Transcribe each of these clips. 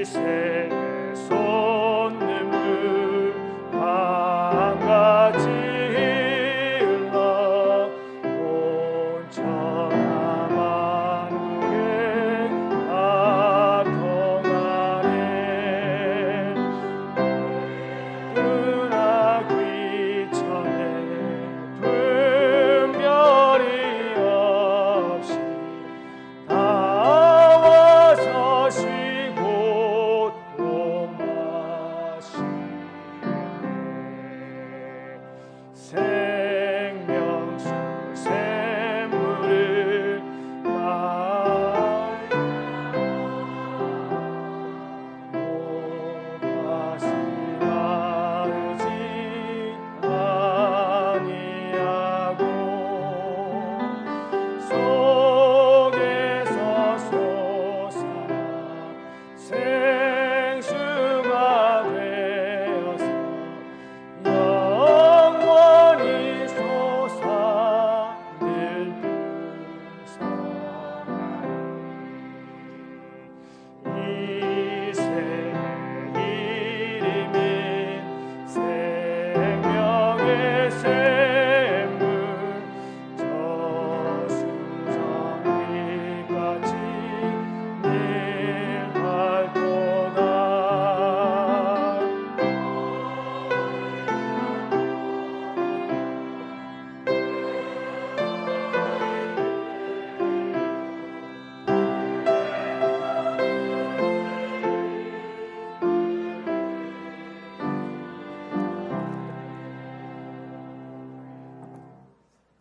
생의 솟는 강같이 흘러 온 천하 만국에 다 통하네. 누나 귀천에 분별이 없이 다 와서 쉬고 또 마시네. 생명수 샘물을 목가시 마르지 아니하고 속에서 솟아나 생수가 되어서 영원히 솟아늘 풍성하니. 이 생의 이름은 생명의 샘물 저수정빛같이 늘 활동하.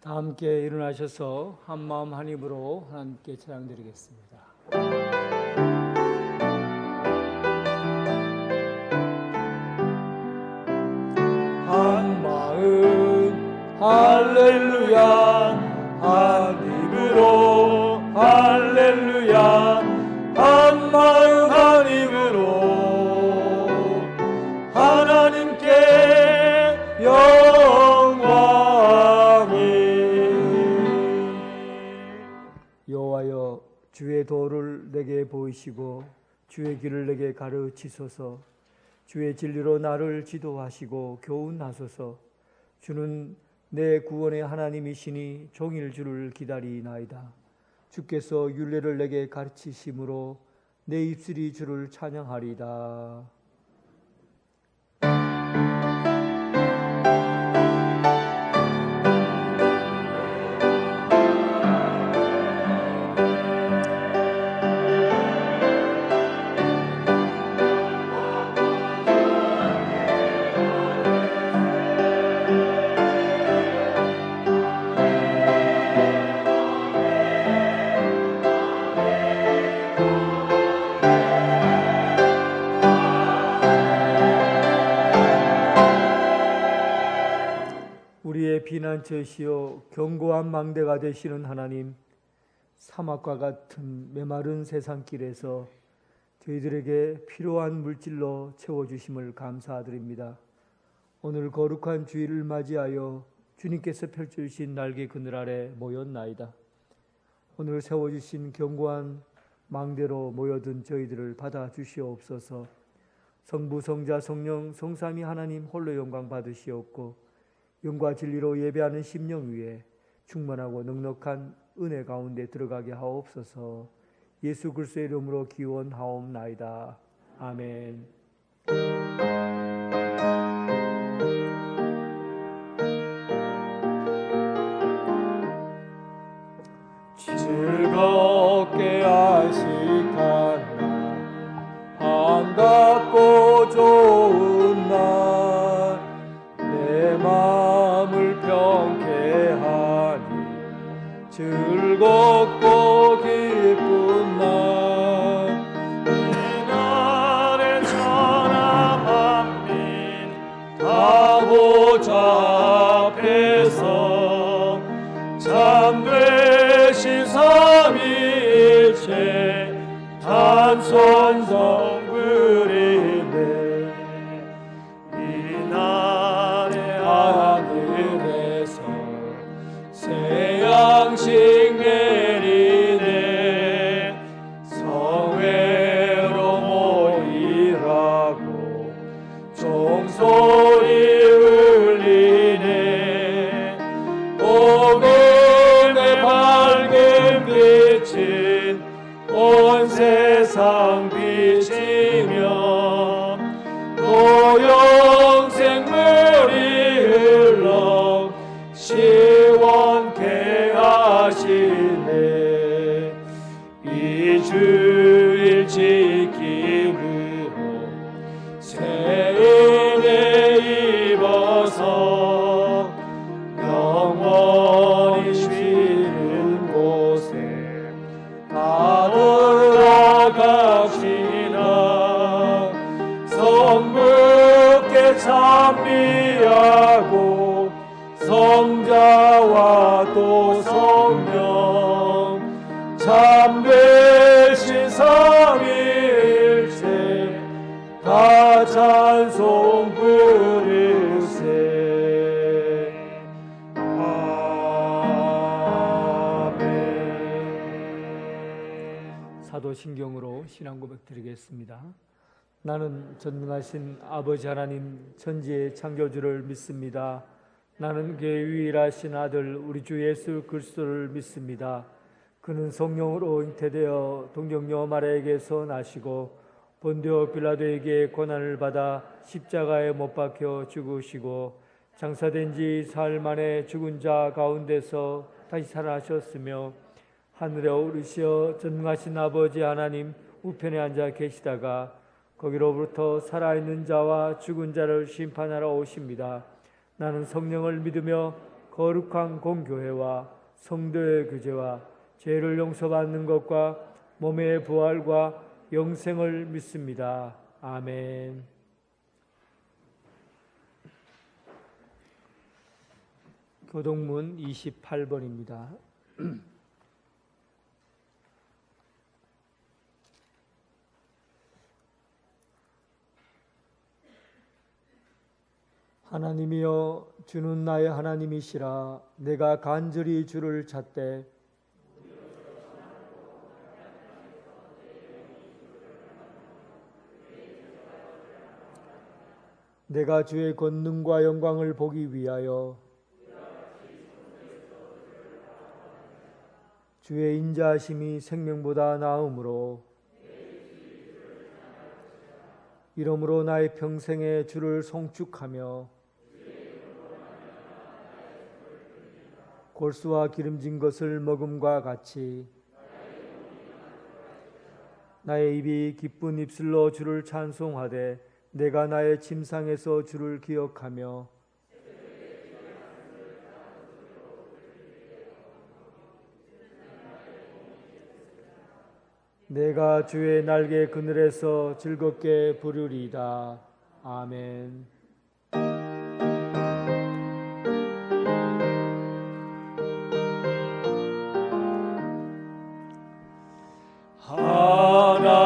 다 함께 일어나셔서 한마음 한입으로 하나님께 찬양드리겠습니다. 한마음 할렐루야, 한입으로 할렐루야, 한마음 한입으로 하나님께 여호와여, 주의 도를 내게 보이시고 주의 길을 내게 가르치소서. 주의 진리로 나를 지도하시고 교훈하소서. 주는 내 구원의 하나님이시니 종일 주를 기다리나이다. 주께서 율례를 내게 가르치심으로 내 입술이 주를 찬양하리이다. 우리의 피난처시요 견고한 망대가 되시는 하나님, 사막과 같은 메마른 세상길에서 저희들에게 필요한 물질로 채워주심을 감사드립니다. 오늘 거룩한 주일을 맞이하여 주님께서 펼쳐주신 날개 그늘 아래 모였나이다. 오늘 세워주신 견고한 망대로 모여든 저희들을 받아주시옵소서. 성부, 성자, 성령, 성삼위 하나님 홀로 영광 받으시옵고 영과 진리로 예배하는 심령 위에 충만하고 넉넉한 은혜 가운데 들어가게 하옵소서. 예수 그리스도의 이름으로 기원하옵나이다. 아멘. 즐겁게 안식하나 반갑고 좋은 날 내 마음을 평쾌하니 즐겁고 기쁜 날 이날에 천하 만민 다 보좌 앞에서 참되신 삼위일체 단손 성부리네. 이날에 하늘에서 새 양식 내리네. 성회로 모인 세상 비치며 또 영생물이 흘러 시원케 하시네. 이 주일 지킴으로 새 은혜 입어서 영원히 쉬는 곳에 다 들어갑시다. 성부께 찬미하고 성자와 또 성령 참되신 삼위일체 다 찬송 부르세. 아멘. 사도신경으로 신앙 고백 드리겠습니다. 나는 전능하신 아버지 하나님 천지의 창조주를 믿습니다. 나는 그의 유일하신 아들 우리 주 예수 그리스도를 믿습니다. 그는 성령으로 잉태되어 동정녀 마리아에게서 나시고 본디오 빌라도에게 고난을 받아 십자가에 못 박혀 죽으시고 장사된 지 사흘 만에 죽은 자 가운데서 다시 살아나셨으며 하늘에 오르시어 전능하신 아버지 하나님 우편에 앉아 계시다가 거기로부터 살아있는 자와 죽은 자를 심판하러 오십니다. 나는 성령을 믿으며 거룩한 공교회와 성도의 교제와 죄를 용서받는 것과 몸의 부활과 영생을 믿습니다. 아멘. 교동문 28번입니다. 하나님이여 주는 나의 하나님이시라. 내가 간절히 주를 찾되 내가 주의 권능과 영광을 보기 위하여 주의 인자하심이 생명보다 나음으로 이러므로 나의 평생에 주를 송축하며 골수와 기름진 것을 먹음과 같이 나의 입이 기쁜 입술로 주를 찬송하되 내가 나의 침상에서 주를 기억하며 내가 주의 날개 그늘에서 즐겁게 부르리이다. 아멘.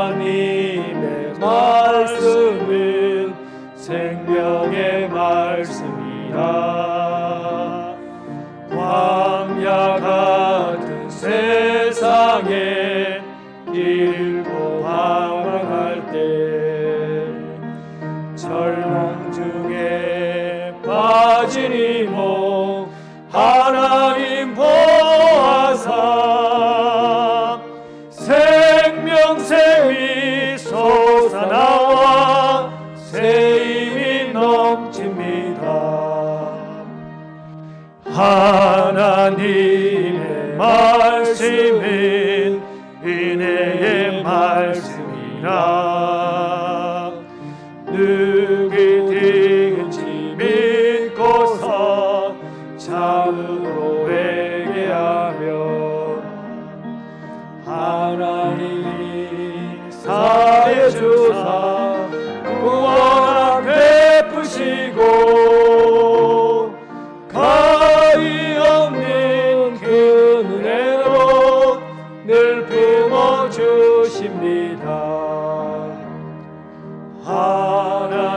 하나님의 말씀은 생명의 말씀이라. 광야 같은 세상에 길고 방황할 때 절망 중에 빠진 이모 하나님 보아사 생명샘이 솟아나와 새 힘이 넘칩니다. 하나님의 말씀은 은혜의 말씀이라. 누구든지 믿고서 참으로 회개하며 하나님이 사해 주사 구원 베푸시고 가히 없는 그 은혜로 늘 품어주십니다.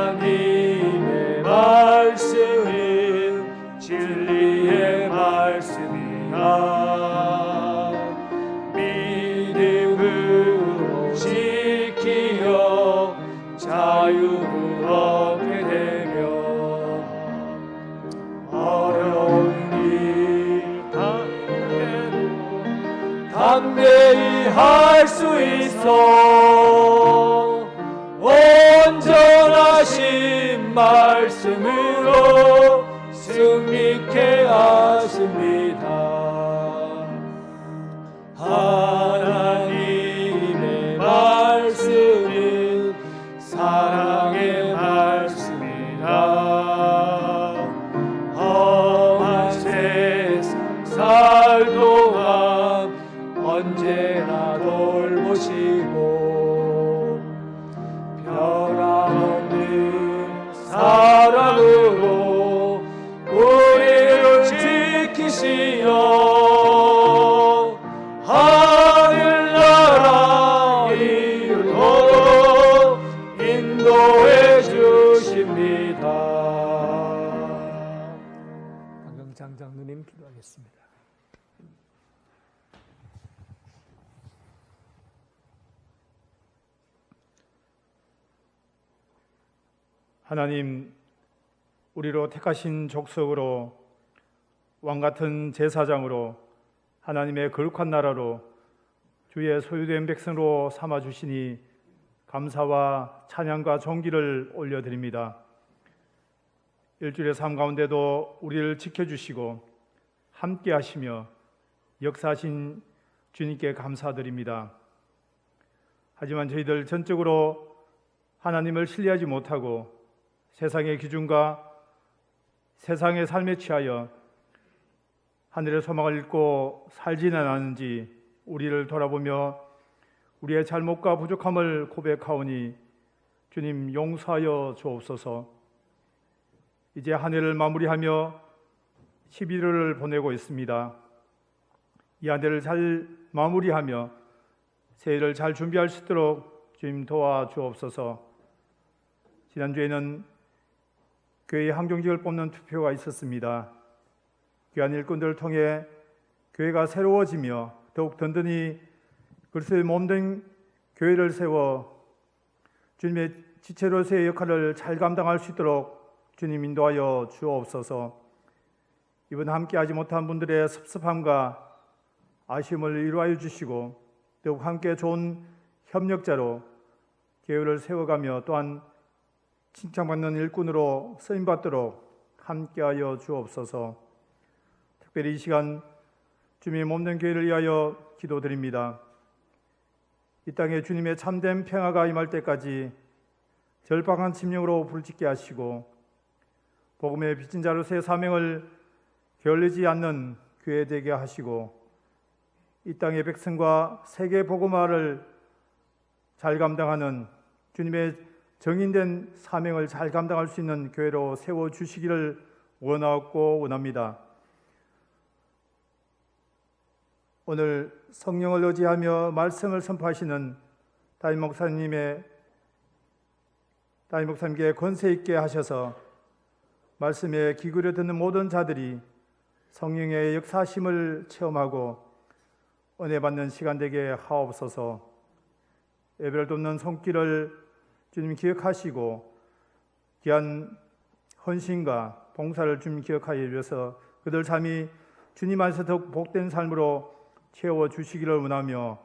하나님의 말씀은 진리의 말씀이라. 믿음으로 지키어 자유를 얻게 되며 어려운 일 당대히 할 수 있어 주옵소서. 온전하신 말씀으로 승리케 하십니다. 하나님의 말씀은 사랑의 말씀이라. 험한 세상 살 동안 언제나 돌보시고 변함없는 사랑으로 우리를 지키시어 하늘나라 이루도록 인도해 주십니다. 강경장 장로님 기도하겠습니다. 하나님, 우리로 택하신 족속으로 왕같은 제사장으로 하나님의 거룩한 나라로 주의 소유된 백성으로 삼아주시니 감사와 찬양과 존귀를 올려드립니다. 일주일의 삶 가운데도 우리를 지켜주시고 함께 하시며 역사하신 주님께 감사드립니다. 하지만 저희들 전적으로 하나님을 신뢰하지 못하고 세상의 기준과 세상의 삶에 취하여 하늘의 소망을 잃고 살지는 않은지 우리를 돌아보며 우리의 잘못과 부족함을 고백하오니 주님 용서하여 주옵소서. 이제 한 해를 마무리하며 11월을 보내고 있습니다. 이 한 해를 잘 마무리하며 새해를 잘 준비할 수 있도록 주님 도와주옵소서. 지난주에는 교회 항정직을 뽑는 투표가 있었습니다. 귀한 일꾼들을 통해 교회가 새로워지며 더욱 든든히 그리스도의 몸된 교회를 세워 주님의 지체로서의 역할을 잘 감당할 수 있도록 주님 인도하여 주옵소서. 이번 함께하지 못한 분들의 섭섭함과 아쉬움을 위로하여 주시고 더욱 함께 좋은 협력자로 교회를 세워가며 또한 칭찬받는 일꾼으로 쓰임받도록 함께하여 주옵소서. 특별히 이 시간 주님의 몸된 교회를 위하여 기도드립니다. 이 땅에 주님의 참된 평화가 임할 때까지 절박한 심령으로 부르짖게 하시고 복음의 빚진 자로서의 사명을 게을리지 않는 교회 되게 하시고 이 땅의 백성과 세계 복음화를 잘 감당하는 주님의 정인된 사명을 잘 감당할 수 있는 교회로 세워주시기를 원하고 원합니다. 오늘 성령을 의지하며 말씀을 선포하시는 담임 목사님께 권세 있게 하셔서 말씀에 귀 기울여 듣는 모든 자들이 성령의 역사심을 체험하고 은혜 받는 시간 되게 하옵소서. 예배를 돕는 손길을 주님 기억하시고 귀한 헌신과 봉사를 주님 기억하여 주셔서 그들 삶이 주님 안에서 더욱 복된 삶으로 채워주시기를 원하며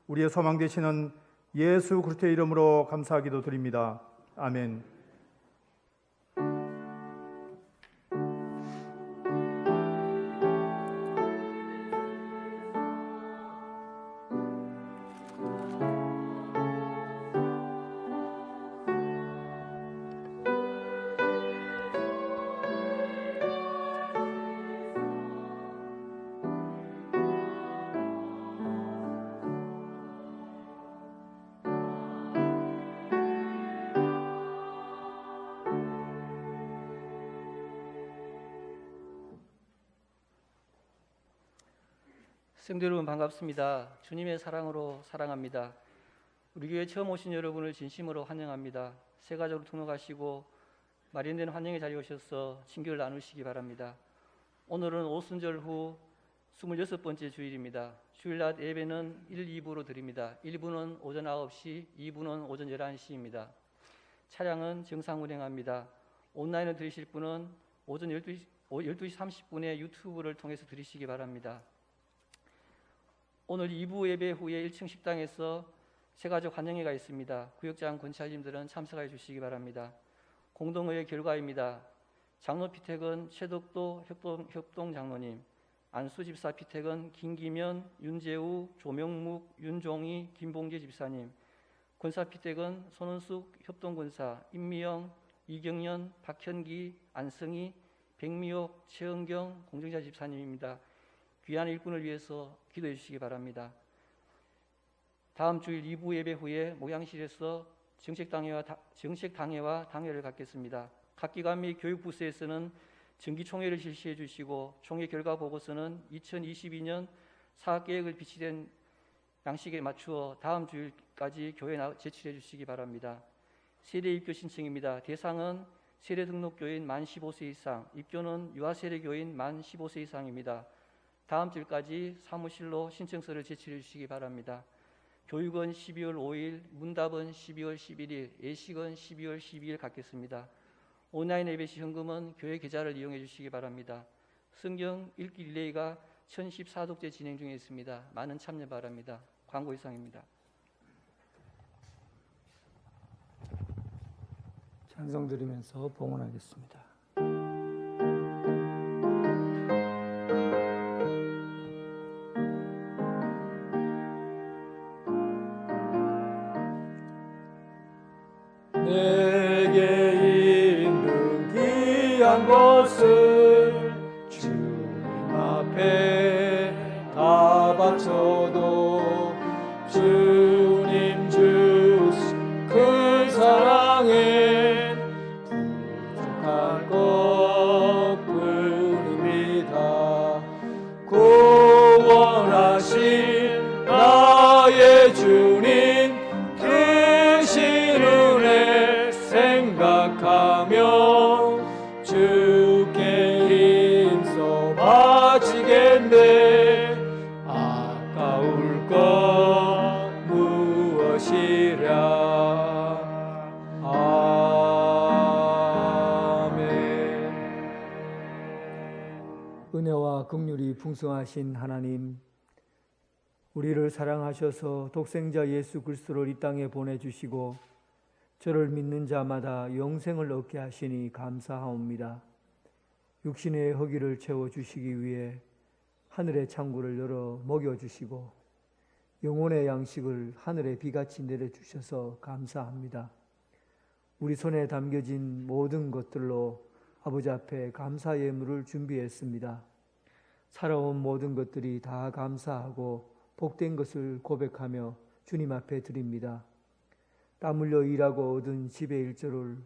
우리의 소망 되시는 예수 그리스도의 이름으로 감사하기도 드립니다. 아멘. 성도 여러분 반갑습니다. 주님의 사랑으로 사랑합니다. 우리 교회 처음 오신 여러분을 진심으로 환영합니다. 새 가족으로 등록하시고 마련된 환영의 자리에 오셔서 친교를 나누시기 바랍니다. 오늘은 오순절 후 26번째 주일입니다. 주일낮 예배는 1, 2부로 드립니다. 1부는 오전 9시, 2부는 오전 11시입니다. 차량은 정상 운행합니다. 온라인으로 들으실 분은 오전 12시 30분에 유튜브를 통해서 들으시기 바랍니다. 오늘 2부 예배 후에 1층 식당에서 세가족 환영회가 있습니다. 구역장 권찰님들은 참석해 주시기 바랍니다. 공동의회 결과입니다. 장로 피택은 최덕도 협동 장로님, 안수 집사 피택은 김기면, 윤재우, 조명묵, 윤종희, 김봉재 집사님, 권사 피택은 손은숙 협동권사, 임미영, 이경연, 박현기, 안성희, 백미옥, 최은경 공정자 집사님입니다. 귀한 일꾼을 위해서 기도해 주시기 바랍니다. 다음 주일 2부 예배 후에 목양실에서 정책당회와 당회를 갖겠습니다. 각 기관 및 교육부서에서는 정기총회를 실시해 주시고 총회 결과 보고서는 2022년 사학계획을 비치된 양식에 맞추어 다음 주일까지 교회에 제출해 주시기 바랍니다. 세대 입교 신청입니다. 대상은 세례 등록교인 만 15세 이상, 입교는 유아세례교인 만 15세 이상입니다. 다음 주일까지 사무실로 신청서를 제출해 주시기 바랍니다. 교육은 12월 5일, 문답은 12월 11일, 예식은 12월 12일 갖겠습니다. 온라인 예배 시 현금은 교회 계좌를 이용해 주시기 바랍니다. 성경 읽기 릴레이가 1014독재 진행 중에 있습니다. 많은 참여 바랍니다. 광고 이상입니다. 찬송 드리면서 봉헌하겠습니다. 내게 있는 귀한 것을 주님 앞에 다 바쳐도 주님 주신 그 사랑엔 부족한 것뿐입니다. 구원하신 나의 주님 크신 은혜 생각하며 주께 힘써 바치겠네. 아까울 것 무엇이랴. 아멘. 은혜와 긍휼이 풍성하신 하나님, 우리를 사랑하셔서 독생자 예수 그리스도를 이 땅에 보내주시고 저를 믿는 자마다 영생을 얻게 하시니 감사하옵니다. 육신의 허기를 채워주시기 위해 하늘의 창구를 열어 먹여주시고 영혼의 양식을 하늘의 비같이 내려주셔서 감사합니다. 우리 손에 담겨진 모든 것들로 아버지 앞에 감사 예물을 준비했습니다. 살아온 모든 것들이 다 감사하고 복된 것을 고백하며 주님 앞에 드립니다. 땀 흘려 일하고 얻은 10의 1조를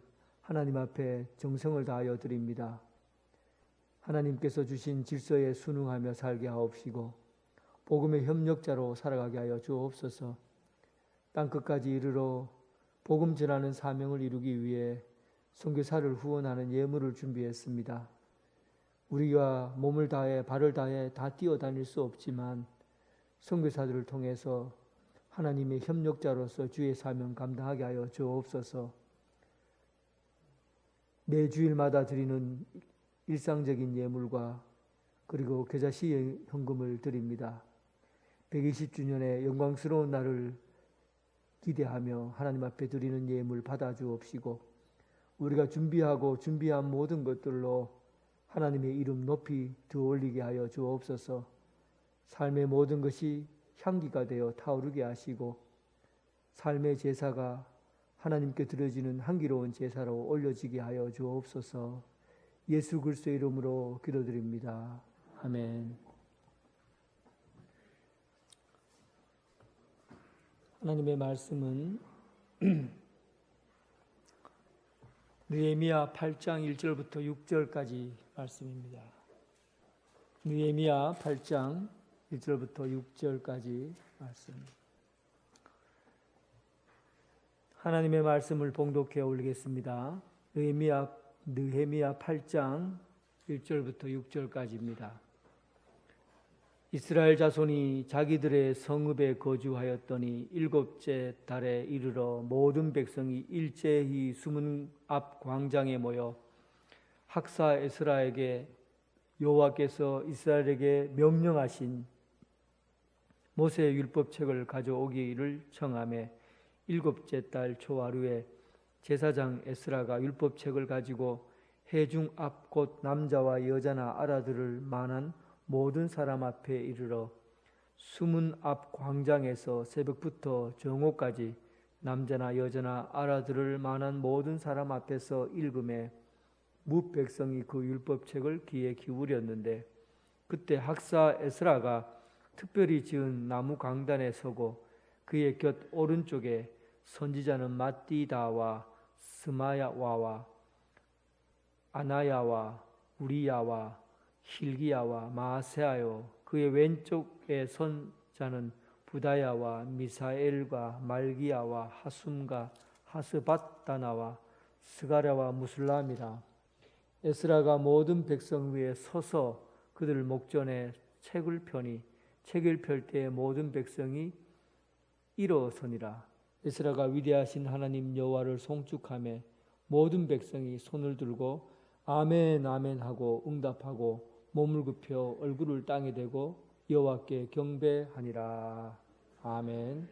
하나님 앞에 정성을 다하여 드립니다. 하나님께서 주신 질서에 순응하며 살게 하옵시고 복음의 협력자로 살아가게 하여 주옵소서. 땅끝까지 이르러 복음 전하는 사명을 이루기 위해 선교사를 후원하는 예물을 준비했습니다. 우리가 몸을 다해 발을 다해 다 뛰어다닐 수 없지만 선교사들을 통해서 하나님의 협력자로서 주의 사명 감당하게 하여 주옵소서. 매 주일마다 드리는 일상적인 예물과 그리고 계좌시 현금을 드립니다. 120주년의 영광스러운 날을 기대하며 하나님 앞에 드리는 예물 받아주옵시고 우리가 준비한 모든 것들로 하나님의 이름 높이 들어올리게 하여 주옵소서. 삶의 모든 것이 향기가 되어 타오르게 하시고 삶의 제사가 하나님께 드려지는 향기로운 제사로 올려지게 하여 주옵소서. 예수 그리스도의 이름으로 기도드립니다. 아멘. 하나님의 말씀은 느헤미야 8장 1절부터 6절까지 말씀입니다. 느헤미야 8장 1절부터 6절까지 말씀. 하나님의 말씀을 봉독해 올리겠습니다. 느헤미야 8장 1절부터 6절까지입니다. 이스라엘 자손이 자기들의 성읍에 거주하였더니 7째 달에 이르러 모든 백성이 일제히 수문 앞 광장에 모여 학사 에스라에게 여호와께서 이스라엘에게 명령하신 모세의 율법책을 가져오기를 청하매 일곱째 달 초하루에 제사장 에스라가 율법책을 가지고 회중 앞 곧 남자와 여자나 알아들을 만한 모든 사람 앞에 이르러 수문 앞 광장에서 새벽부터 정오까지 남자나 여자나 알아들을 만한 모든 사람 앞에서 읽음에 뭇 백성이 그 율법책을 귀에 기울였는데 그때 학사 에스라가 특별히 지은 나무 강단에 서고 그의 곁 오른쪽에 선지자는 마띠다와 스마야와와 아나야와 우리야와 힐기야와 마세아요 그의 왼쪽에 선 자는 부다야와 미사엘과 말기야와 하숨과 하스밧다나와 스가랴와 무술람이라. 에스라가 모든 백성 위에 서서 그들 목전에 책을 펴니 책을 펼 때에 모든 백성이 일어서니라. 에스라가 위대하신 하나님 여호와를 송축하며 모든 백성이 손을 들고 아멘 아멘 하고 응답하고 몸을 굽혀 얼굴을 땅에 대고 여호와께 경배하니라. 아멘.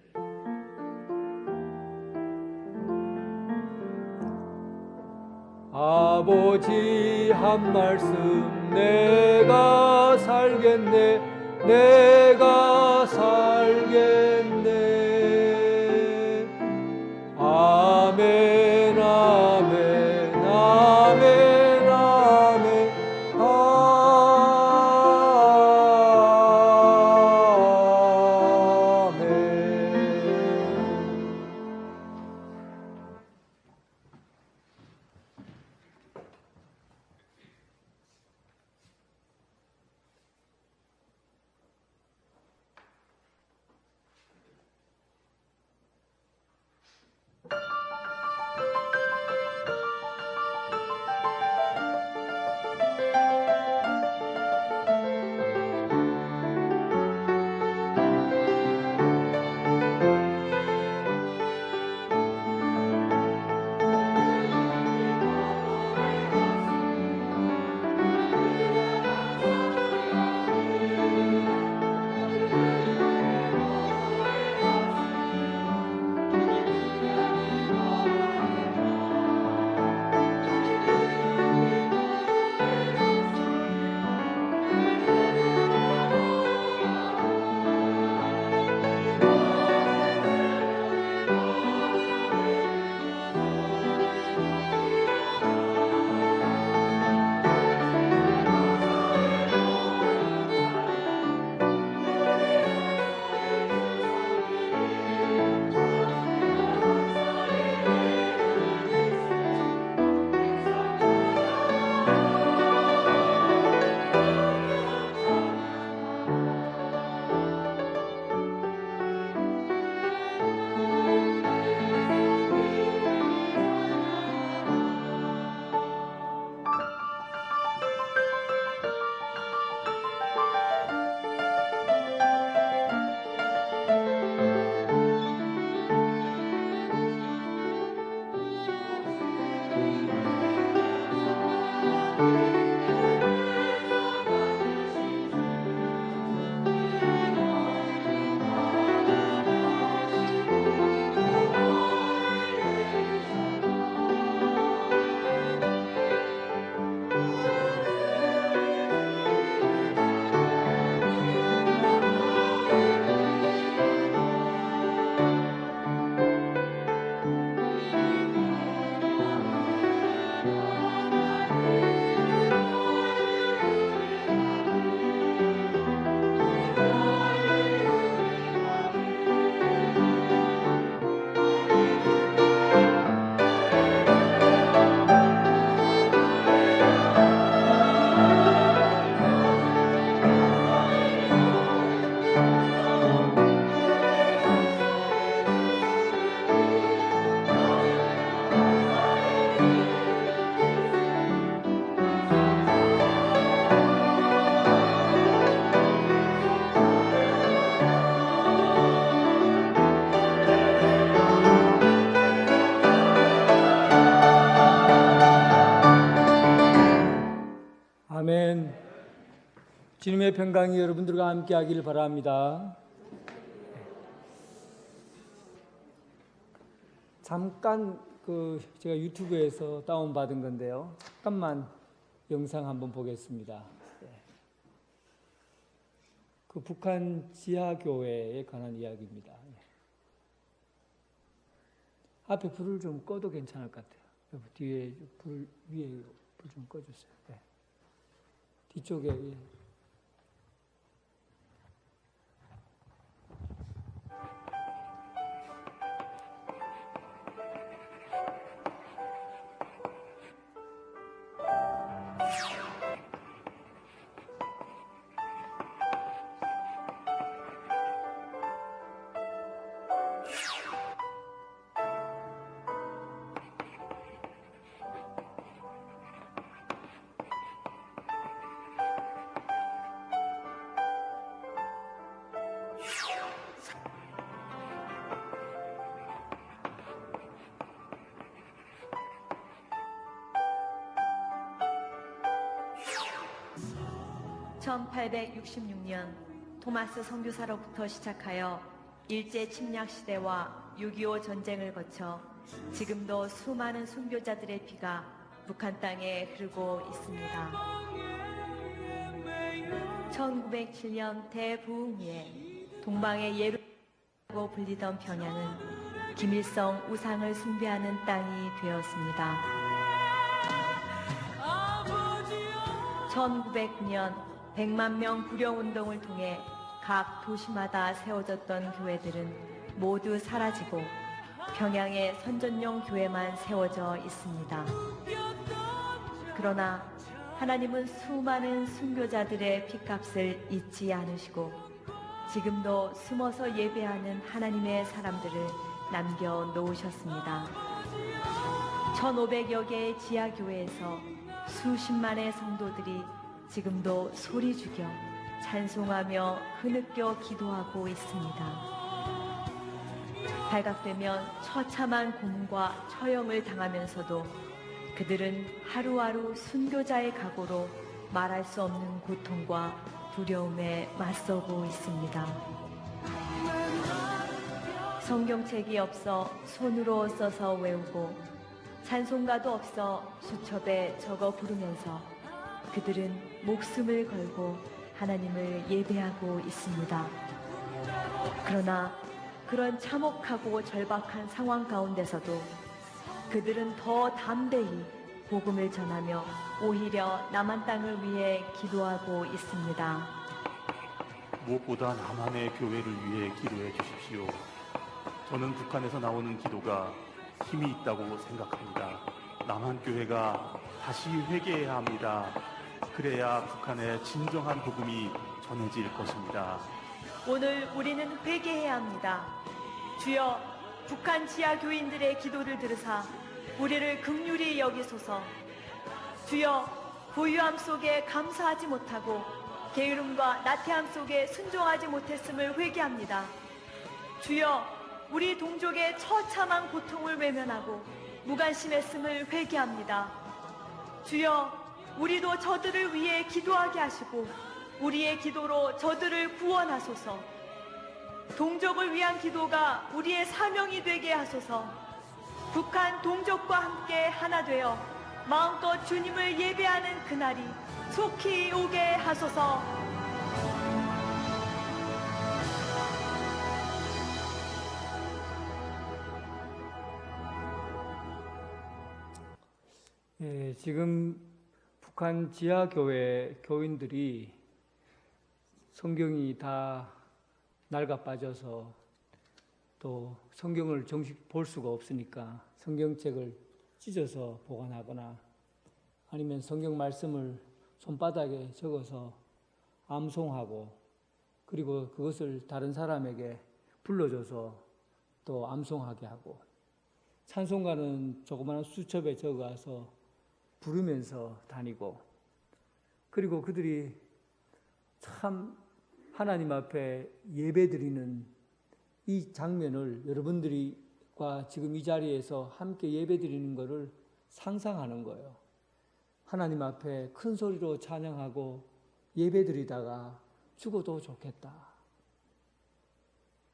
아버지 한 말씀 내가 살겠네 내가 살겠네. 아멘 아멘 아멘 아멘 아멘. 주님의 평강이 여러분들과 함께 하기를 바랍니다. 잠깐 제가 유튜브에서 다운받은 건데요. 잠깐만 영상 한번 보겠습니다. 그 북한 지하교회에 관한 이야기입니다. 앞에 불을 좀 꺼도 괜찮을 것 같아요. 뒤에 불 위에 불 좀 꺼주세요. 네. 뒤쪽에. 예. (1866년) 토마스 선교사로부터 시작하여 일제 침략 시대와 6.25 전쟁을 거쳐 지금도 수많은 순교자들의 피가 북한 땅에 흐르고 있습니다. 1907년 대부흥 후에 동방의 예루살렘이라고 불리던 평양은 김일성 우상을 숭배하는 땅이 되었습니다. 1909년 100만 명 구령운동을 통해 각 도시마다 세워졌던 교회들은 모두 사라지고 평양에 선전용 교회만 세워져 있습니다. 그러나 하나님은 수많은 순교자들의 핏값을 잊지 않으시고 지금도 숨어서 예배하는 하나님의 사람들을 남겨놓으셨습니다. 1500여 개의 지하교회에서 수십만의 성도들이 지금도 소리 죽여 찬송하며 흐느껴 기도하고 있습니다. 발각되면 처참한 고문과 처형을 당하면서도 그들은 하루하루 순교자의 각오로 말할 수 없는 고통과 두려움에 맞서고 있습니다. 성경책이 없어 손으로 써서 외우고 찬송가도 없어 수첩에 적어 부르면서 그들은 목숨을 걸고 하나님을 예배하고 있습니다. 그러나 그런 참혹하고 절박한 상황 가운데서도 그들은 더 담대히 복음을 전하며 오히려 남한 땅을 위해 기도하고 있습니다. 무엇보다 남한의 교회를 위해 기도해 주십시오. 저는 북한에서 나오는 기도가 힘이 있다고 생각합니다. 남한 교회가 다시 회개해야 합니다. 그래야 북한의 진정한 복음이 전해질 것입니다. 오늘 우리는 회개해야 합니다. 주여, 북한 지하 교인들의 기도를 들으사 우리를 긍휼히 여기소서. 주여, 고유함 속에 감사하지 못하고 게으름과 나태함 속에 순종하지 못했음을 회개합니다. 주여, 우리 동족의 처참한 고통을 외면하고 무관심했음을 회개합니다. 주여, 우리도 저들을 위해 기도하게 하시고 우리의 기도로 저들을 구원하소서. 동족을 위한 기도가 우리의 사명이 되게 하소서. 북한 동족과 함께 하나 되어 마음껏 주님을 예배하는 그날이 속히 오게 하소서. 예, 지금 북한 지하교회 교인들이 성경이 다 낡아 빠져서 또 성경을 정식 볼 수가 없으니까 성경책을 찢어서 보관하거나 아니면 성경 말씀을 손바닥에 적어서 암송하고 그리고 그것을 다른 사람에게 불러줘서 또 암송하게 하고 찬송가는 조그마한 수첩에 적어서 부르면서 다니고 그리고 그들이 참 하나님 앞에 예배드리는 이 장면을 여러분들과 지금 이 자리에서 함께 예배드리는 것을 상상하는 거예요. 하나님 앞에 큰 소리로 찬양하고 예배드리다가 죽어도 좋겠다.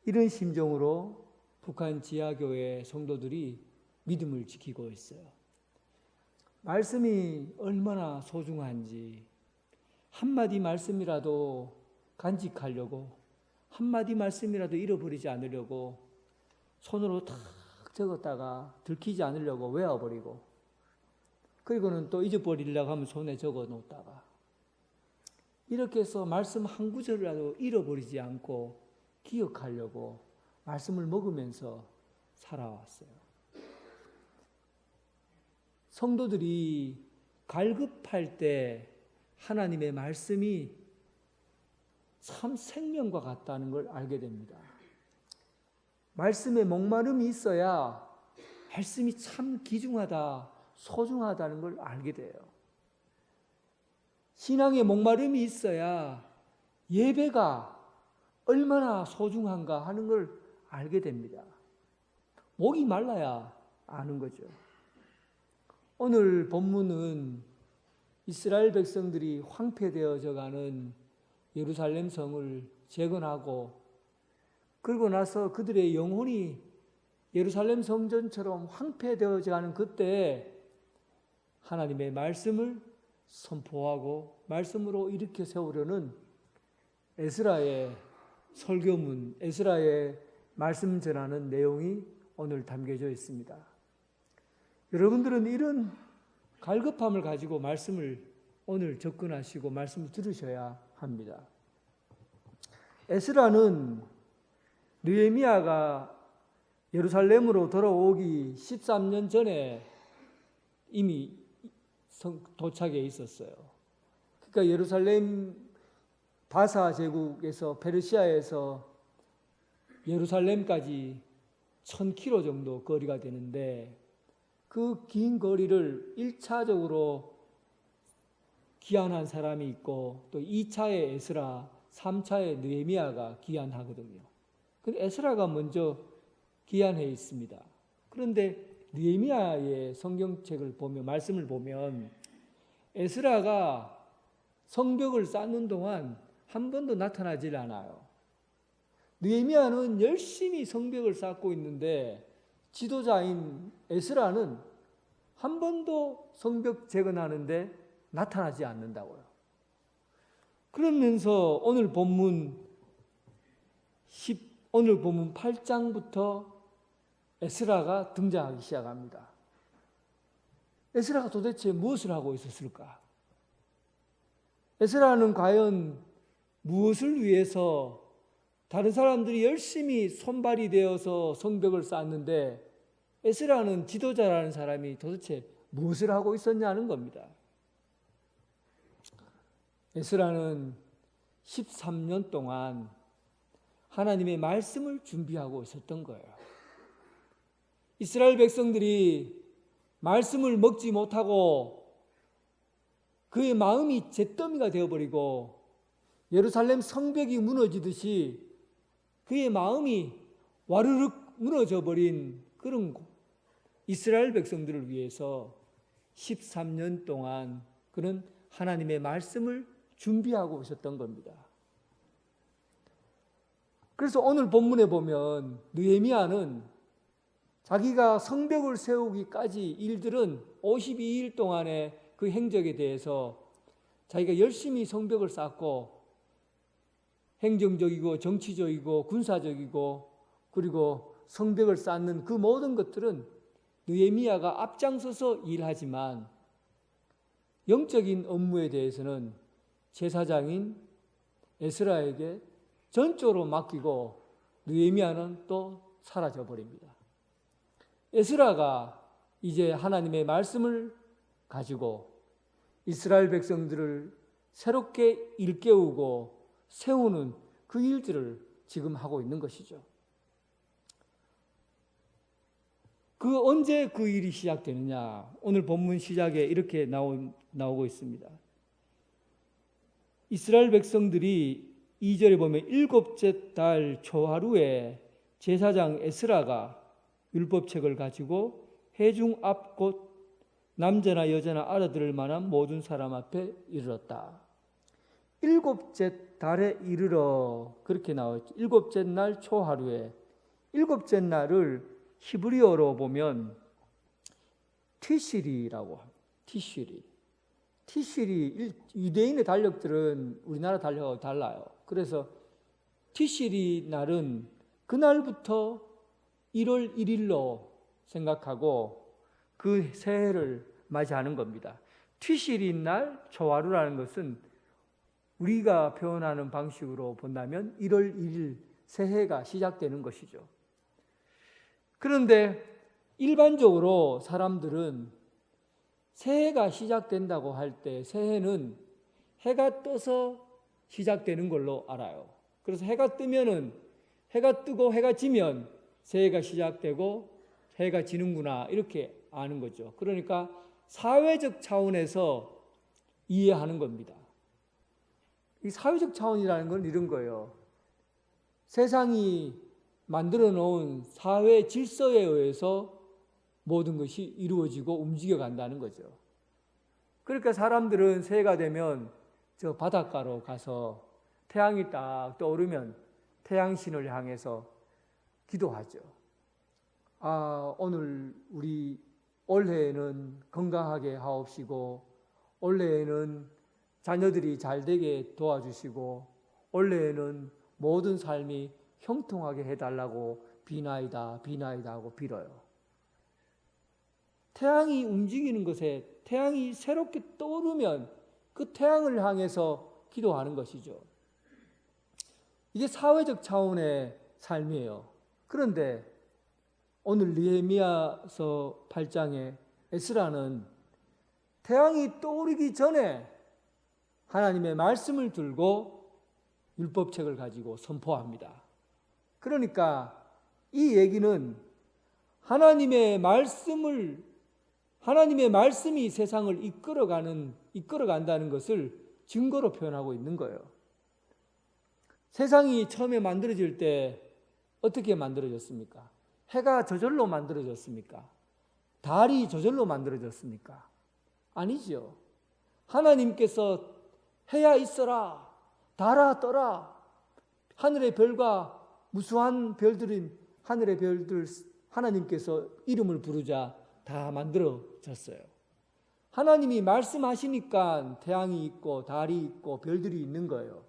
이런 심정으로 북한 지하교회 성도들이 믿음을 지키고 있어요. 말씀이 얼마나 소중한지 한마디 말씀이라도 간직하려고, 한마디 말씀이라도 잃어버리지 않으려고 손으로 탁 적었다가 들키지 않으려고 외워버리고, 그리고는 또 잊어버리려고 하면 손에 적어 놓다가, 이렇게 해서 말씀 한 구절이라도 잃어버리지 않고 기억하려고 말씀을 먹으면서 살아왔어요. 성도들이 갈급할 때 하나님의 말씀이 참 생명과 같다는 걸 알게 됩니다. 말씀에 목마름이 있어야 말씀이 참 귀중하다, 소중하다는 걸 알게 돼요. 신앙에 목마름이 있어야 예배가 얼마나 소중한가 하는 걸 알게 됩니다. 목이 말라야 아는 거죠. 오늘 본문은 이스라엘 백성들이 황폐되어져 가는 예루살렘 성을 재건하고, 그러고 나서 그들의 영혼이 예루살렘 성전처럼 황폐되어져 가는 그때 하나님의 말씀을 선포하고 말씀으로 일으켜 세우려는 에스라의 설교문, 에스라의 말씀 전하는 내용이 오늘 담겨져 있습니다. 여러분들은 이런 갈급함을 가지고 말씀을 오늘 접근하시고 말씀을 들으셔야 합니다. 에스라는 느헤미야가 예루살렘으로 돌아오기 13년 전에 이미 도착해 있었어요. 그러니까 예루살렘 바사 제국에서, 페르시아에서 예루살렘까지 1000km 정도 거리가 되는데, 그 긴 거리를 1차적으로 기한한 사람이 있고 또 2차에 에스라, 3차에 느헤미야가 기한하거든요. 근데 에스라가 먼저 기한해 있습니다. 그런데 느헤미야의 성경책을 보면, 말씀을 보면 에스라가 성벽을 쌓는 동안 한 번도 나타나질 않아요. 느헤미야는 열심히 성벽을 쌓고 있는데 지도자인 에스라는 한 번도 성벽 재건하는데 나타나지 않는다고요. 그러면서 오늘 본문 8장부터 에스라가 등장하기 시작합니다. 에스라가 도대체 무엇을 하고 있었을까? 에스라는 과연 무엇을 위해서, 다른 사람들이 열심히 손발이 되어서 성벽을 쌓았는데 에스라는 지도자라는 사람이 도대체 무엇을 하고 있었냐는 겁니다. 에스라는 13년 동안 하나님의 말씀을 준비하고 있었던 거예요. 이스라엘 백성들이 말씀을 먹지 못하고 그의 마음이 잿더미가 되어버리고 예루살렘 성벽이 무너지듯이 그의 마음이 와르륵 무너져 버린 그런 이스라엘 백성들을 위해서 13년 동안 그는 하나님의 말씀을 준비하고 있었던 겁니다. 그래서 오늘 본문에 보면 느헤미야는 자기가 성벽을 세우기까지 일들은 52일 동안의 그 행적에 대해서 자기가 열심히 성벽을 쌓고 행정적이고 정치적이고 군사적이고 그리고 성벽을 쌓는 그 모든 것들은 느헤미야가 앞장서서 일하지만 영적인 업무에 대해서는 제사장인 에스라에게 전적으로 맡기고 느헤미야는 또 사라져 버립니다. 에스라가 이제 하나님의 말씀을 가지고 이스라엘 백성들을 새롭게 일깨우고 세우는 그 일들을 지금 하고 있는 것이죠. 언제 그 일이 시작되느냐? 오늘 본문 시작에 이렇게 나오고 있습니다. 이스라엘 백성들이 2절에 보면 7째 달 초하루에 제사장 에스라가 율법책을 가지고 회중 앞 곧 남자나 여자나 알아들을 만한 모든 사람 앞에 이르렀다. 7째 달에 이르러 그렇게 나왔죠. 7째 날 초하루에 일곱째 날을 히브리어로 보면 티시리라고 합니다. 티시리. 티시리, 유대인의 달력들은 우리나라 달력하고 달라요. 그래서 티시리 날은 그날부터 1월 1일로 생각하고 그 새해를 맞이하는 겁니다. 티시리 날 초하루라는 것은 우리가 표현하는 방식으로 본다면 1월 1일 새해가 시작되는 것이죠. 그런데 일반적으로 사람들은 새해가 시작된다고 할 때 새해는 해가 떠서 시작되는 걸로 알아요. 그래서 해가 뜨면은 해가 뜨고 해가 지면 새해가 시작되고 해가 지는구나 이렇게 아는 거죠. 그러니까 사회적 차원에서 이해하는 겁니다. 이 사회적 차원이라는 건 이런 거예요. 세상이 만들어 놓은 사회 질서에 의해서 모든 것이 이루어지고 움직여 간다는 거죠. 그러니까 사람들은 새해가 되면 저 바닷가로 가서 태양이 딱 떠오르면 태양신을 향해서 기도하죠. 오늘 우리 올해에는 건강하게 하옵시고 올해에는 자녀들이 잘 되게 도와주시고 올해에는 모든 삶이 형통하게 해달라고 비나이다 하고 빌어요. 태양이 움직이는 것에 태양이 새롭게 떠오르면 그 태양을 향해서 기도하는 것이죠. 이게 사회적 차원의 삶이에요. 그런데 오늘 느헤미야서 8장에 에스라는 태양이 떠오르기 전에 하나님의 말씀을 들고 율법책을 가지고 선포합니다. 그러니까 이 얘기는 하나님의 말씀이 세상을 이끌어간다는 것을 증거로 표현하고 있는 거예요. 세상이 처음에 만들어질 때 어떻게 만들어졌습니까? 해가 저절로 만들어졌습니까? 달이 저절로 만들어졌습니까? 아니죠. 하나님께서 해야 있어라, 달아 떠라, 하늘의 별과 무수한 별들인 하늘의 별들 하나님께서 이름을 부르자 다 만들어졌어요. 하나님이 말씀하시니까 태양이 있고 달이 있고 별들이 있는 거예요.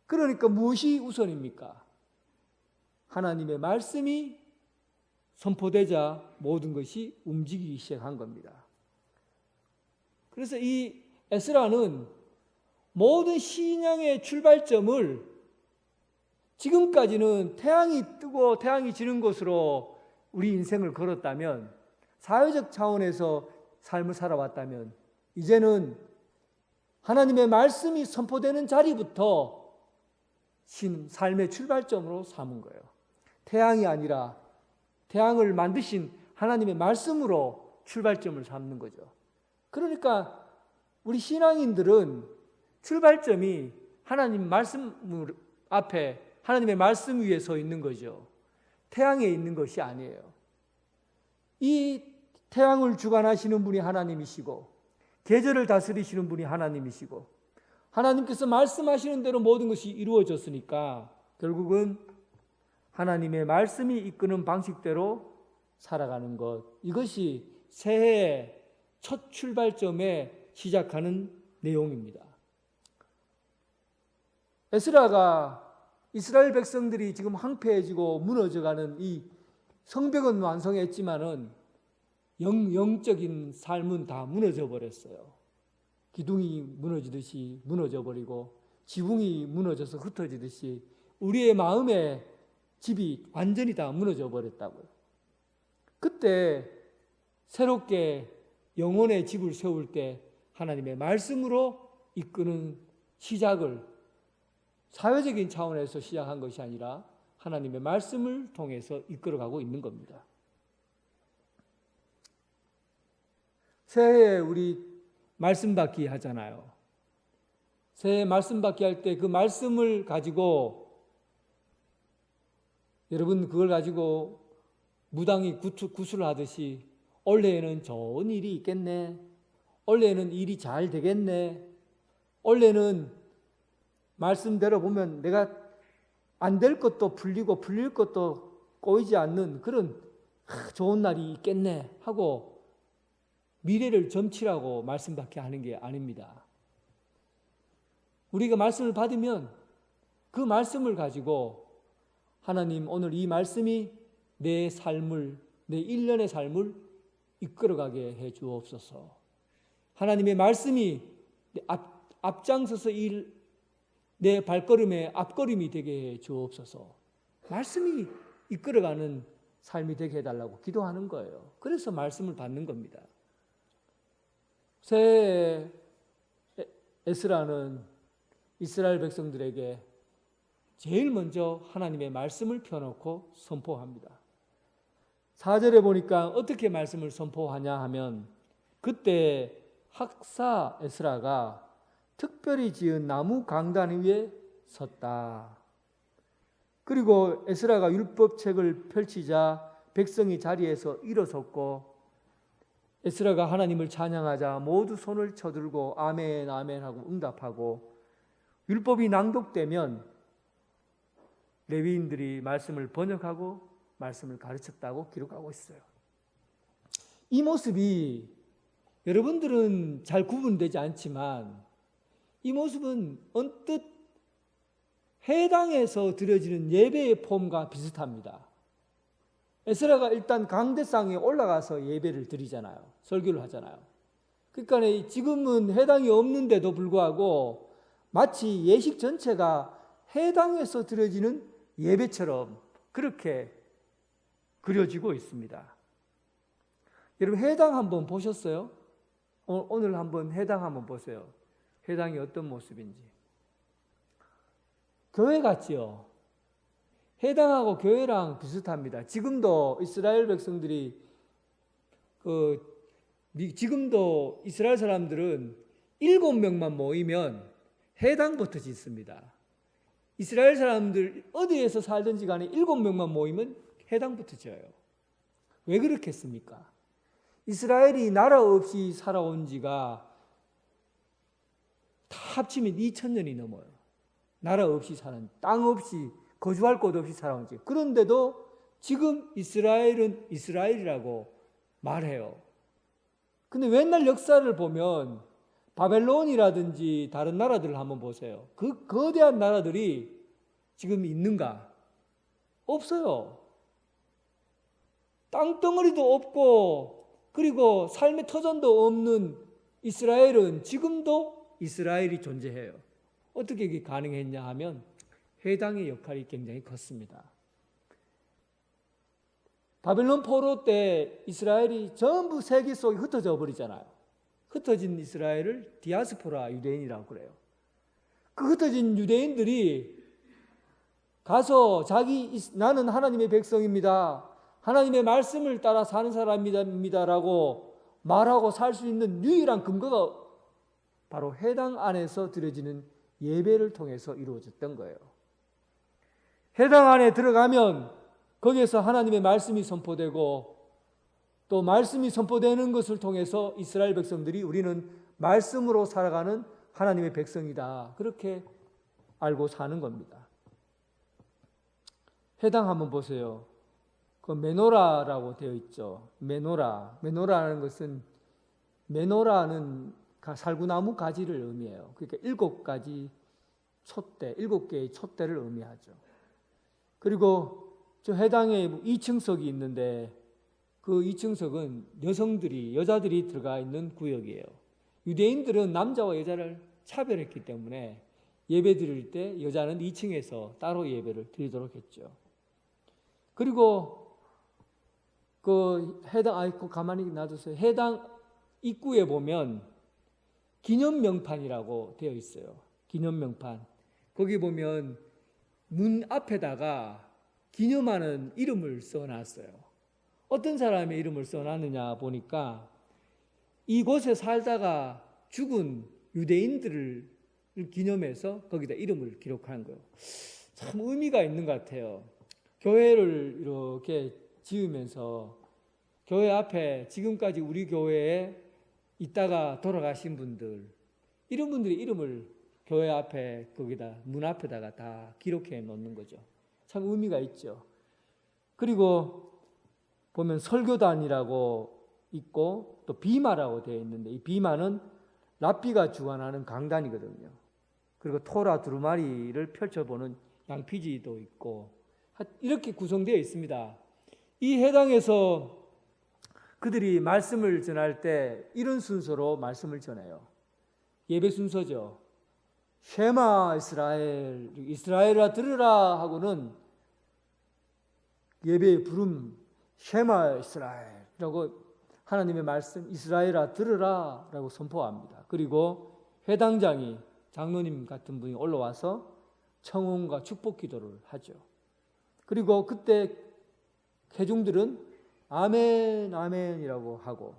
그러니까 무엇이 우선입니까? 하나님의 말씀이 선포되자 모든 것이 움직이기 시작한 겁니다. 그래서 이 에스라는 모든 신앙의 출발점을 지금까지는 태양이 뜨고 태양이 지는 곳으로 우리 인생을 걸었다면, 사회적 차원에서 삶을 살아왔다면, 이제는 하나님의 말씀이 선포되는 자리부터 삶의 출발점으로 삼은 거예요. 태양이 아니라 태양을 만드신 하나님의 말씀으로 출발점을 삼는 거죠. 그러니까 우리 신앙인들은 출발점이 하나님 말씀 앞에 하나님의 말씀 위에 서 있는 거죠. 태양에 있는 것이 아니에요. 이 태양을 주관하시는 분이 하나님이시고 계절을 다스리시는 분이 하나님이시고 하나님께서 말씀하시는 대로 모든 것이 이루어졌으니까 결국은 하나님의 말씀이 이끄는 방식대로 살아가는 것, 이것이 새해의 첫 출발점에 시작하는 내용입니다. 에스라가 이스라엘 백성들이 지금 황폐해지고 무너져가는 이 성벽은 완성했지만은 영적인 삶은 다 무너져 버렸어요. 기둥이 무너지듯이 무너져 버리고 지붕이 무너져서 흩어지듯이 우리의 마음의 집이 완전히 다 무너져 버렸다고요. 그때 새롭게 영혼의 집을 세울 때 하나님의 말씀으로 이끄는 시작을 사회적인 차원에서 시작한 것이 아니라 하나님의 말씀을 통해서 이끌어가고 있는 겁니다. 새해에 우리 말씀 받기 하잖아요. 새해 말씀 받기 할 때 그 말씀을 가지고 여러분 그걸 가지고 무당이 구슬을 하듯이 올해에는 좋은 일이 있겠네, 올해에는 일이 잘 되겠네, 올해는 말씀대로 보면 내가 안 될 것도 풀리고 풀릴 것도 꼬이지 않는 그런 좋은 날이 있겠네 하고 미래를 점치라고 말씀밖에 하는 게 아닙니다. 우리가 말씀을 받으면 그 말씀을 가지고 하나님 오늘 이 말씀이 내 삶을, 내 일련의 삶을 이끌어가게 해 주옵소서. 하나님의 말씀이 앞장서서 내 발걸음의 앞걸음이 되게 해 주옵소서. 말씀이 이끌어가는 삶이 되게 해달라고 기도하는 거예요. 그래서 말씀을 받는 겁니다. 새해에 에스라는 이스라엘 백성들에게 제일 먼저 하나님의 말씀을 펴놓고 선포합니다. 4절에 보니까 어떻게 말씀을 선포하냐 하면 그때 학사 에스라가 특별히 지은 나무 강단 위에 섰다. 그리고 에스라가 율법책을 펼치자 백성이 자리에서 일어섰고 에스라가 하나님을 찬양하자 모두 손을 쳐들고 아멘 아멘 하고 응답하고 율법이 낭독되면 레위인들이 말씀을 번역하고 말씀을 가르쳤다고 기록하고 있어요. 이 모습이 여러분들은 잘 구분되지 않지만 이 모습은 언뜻 해당에서 드려지는 예배의 폼과 비슷합니다. 에스라가 일단 강대상에 올라가서 예배를 드리잖아요. 설교를 하잖아요. 그러니까 지금은 해당이 없는데도 불구하고 마치 예식 전체가 해당에서 드려지는 예배처럼 그렇게 그려지고 있습니다. 여러분 해당 한번 보셨어요? 오늘 한번 해당 한번 보세요. 해당이 어떤 모습인지. 교회 같지요? 해당하고 교회랑 비슷합니다. 지금도 이스라엘 백성들이 지금도 이스라엘 사람들은 7명만 모이면 해당부터 짓습니다. 이스라엘 사람들 어디에서 살든지 간에 7명만 모이면 해당부터 지어요. 왜 그렇겠습니까? 이스라엘이 나라 없이 살아온 지가 다 합치면 2000년이 넘어요. 나라 없이 사는, 땅 없이, 거주할 곳 없이 살아온 지. 그런데도 지금 이스라엘은 이스라엘이라고 말해요. 근데 옛날 역사를 보면 바벨론이라든지 다른 나라들을 한번 보세요. 그 거대한 나라들이 지금 있는가? 없어요. 땅덩어리도 없고 그리고 삶의 터전도 없는 이스라엘은 지금도 이스라엘이 존재해요. 어떻게 이게 가능했냐 하면 해당의 역할이 굉장히 컸습니다. 바벨론 포로 때 이스라엘이 전부 세계 속에 흩어져 버리잖아요. 흩어진 이스라엘을 디아스포라 유대인이라고 그래요. 그 흩어진 유대인들이 가서 나는 하나님의 백성입니다. 하나님의 말씀을 따라 사는 사람입니다라고 말하고 살 수 있는 유일한 근거가 바로 해당 안에서 드려지는 예배를 통해서 이루어졌던 거예요. 해당 안에 들어가면 거기에서 하나님의 말씀이 선포되고 또 말씀이 선포되는 것을 통해서 이스라엘 백성들이 우리는 말씀으로 살아가는 하나님의 백성이다. 그렇게 알고 사는 겁니다. 해당 한번 보세요. 그 메노라라고 되어 있죠. 메노라는 것은 메노라는 살구나무 가지를 의미해요. 그러니까 7가지 촛대, 7개의 촛대를 의미하죠. 그리고 저 해당에 2층석이 있는데 그 2층석은 여자들이 들어가 있는 구역이에요. 유대인들은 남자와 여자를 차별했기 때문에 예배 드릴 때 여자는 2층에서 따로 예배를 드리도록 했죠. 그리고 가만히 놔두세요. 해당 입구에 보면 기념명판이라고 되어 있어요. 기념명판. 거기 보면 문 앞에다가 기념하는 이름을 써놨어요. 어떤 사람의 이름을 써놨느냐 보니까 이곳에 살다가 죽은 유대인들을 기념해서 거기다 이름을 기록한 거예요. 참 의미가 있는 것 같아요. 교회를 이렇게 지으면서 교회 앞에 지금까지 우리 교회에 있다가 돌아가신 분들 이런 분들의 이름을 교회 앞에 거기다 문 앞에다가 다 기록해 놓는 거죠. 참 의미가 있죠. 그리고 보면 설교단이라고 있고 또 비마라고 되어 있는데 이 비마는 랍비가 주관하는 강단이거든요. 그리고 토라 두루마리를 펼쳐보는 양피지도 있고 이렇게 구성되어 있습니다. 이 해당에서 그들이 말씀을 전할 때 이런 순서로 말씀을 전해요. 예배 순서죠. 쉐마 이스라엘, 이스라엘아 들으라 하고는 예배의 부름 쉐마 이스라엘이라고 하나님의 말씀 이스라엘아 들으라 라고 선포합니다. 그리고 회당장이 장로님 같은 분이 올라와서 청혼과 축복 기도를 하죠. 그리고 그때 회중들은 아멘 아멘이라고 하고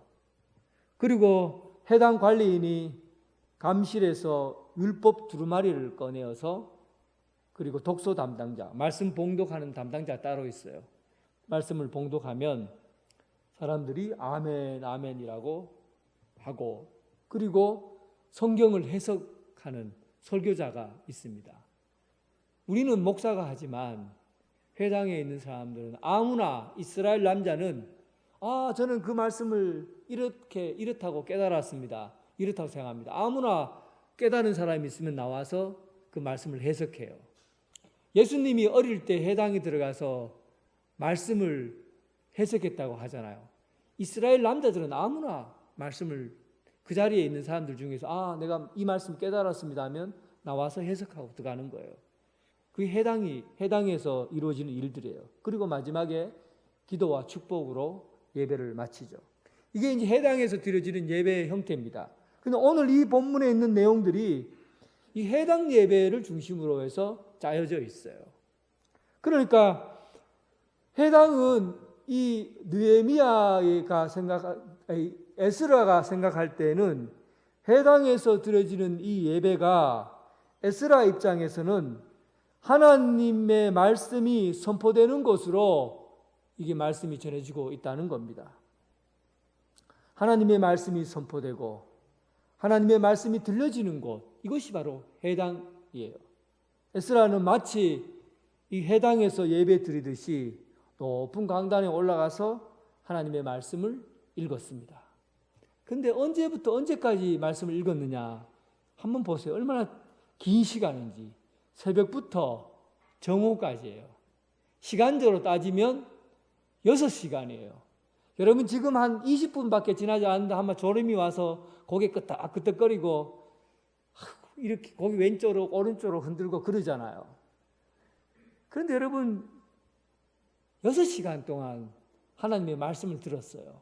그리고 해당 관리인이 감실에서 율법 두루마리를 꺼내어서 그리고 독소 담당자, 말씀 봉독하는 담당자 따로 있어요. 말씀을 봉독하면 사람들이 아멘 아멘이라고 하고 그리고 성경을 해석하는 설교자가 있습니다. 우리는 목사가 하지만 회당에 있는 사람들은 아무나 이스라엘 남자는 저는 그 말씀을 이렇다고 깨달았습니다. 이렇다고 생각합니다. 아무나 깨달은 사람이 있으면 나와서 그 말씀을 해석해요. 예수님이 어릴 때 회당에 들어가서 말씀을 해석했다고 하잖아요. 이스라엘 남자들은 아무나 말씀을 그 자리에 있는 사람들 중에서 내가 이 말씀 깨달았습니다 하면 나와서 해석하고 들어가는 거예요. 그게 해당에서 이루어지는 일들이에요. 그리고 마지막에 기도와 축복으로 예배를 마치죠. 이게 이제 해당에서 드려지는 예배의 형태입니다. 근데 오늘 이 본문에 있는 내용들이 이 해당 예배를 중심으로 해서 짜여져 있어요. 그러니까 해당은 이 에스라가 생각할 때는 해당에서 드려지는 이 예배가 에스라 입장에서는 하나님의 말씀이 선포되는 곳으로 이게 말씀이 전해지고 있다는 겁니다. 하나님의 말씀이 선포되고 하나님의 말씀이 들려지는 곳, 이것이 바로 해당이에요. 에스라는 마치 이 해당에서 예배 드리듯이 높은 강단에 올라가서 하나님의 말씀을 읽었습니다. 근데 언제부터 언제까지 말씀을 읽었느냐? 한번 보세요. 얼마나 긴 시간인지. 새벽부터 정오까지예요. 시간적으로 따지면 6시간이에요. 여러분 지금 한 20분밖에 지나지 않는데 한번 졸음이 와서 고개 끄덕끄덕거리고 이렇게 고개 왼쪽으로 오른쪽으로 흔들고 그러잖아요. 그런데 여러분 6시간 동안 하나님의 말씀을 들었어요.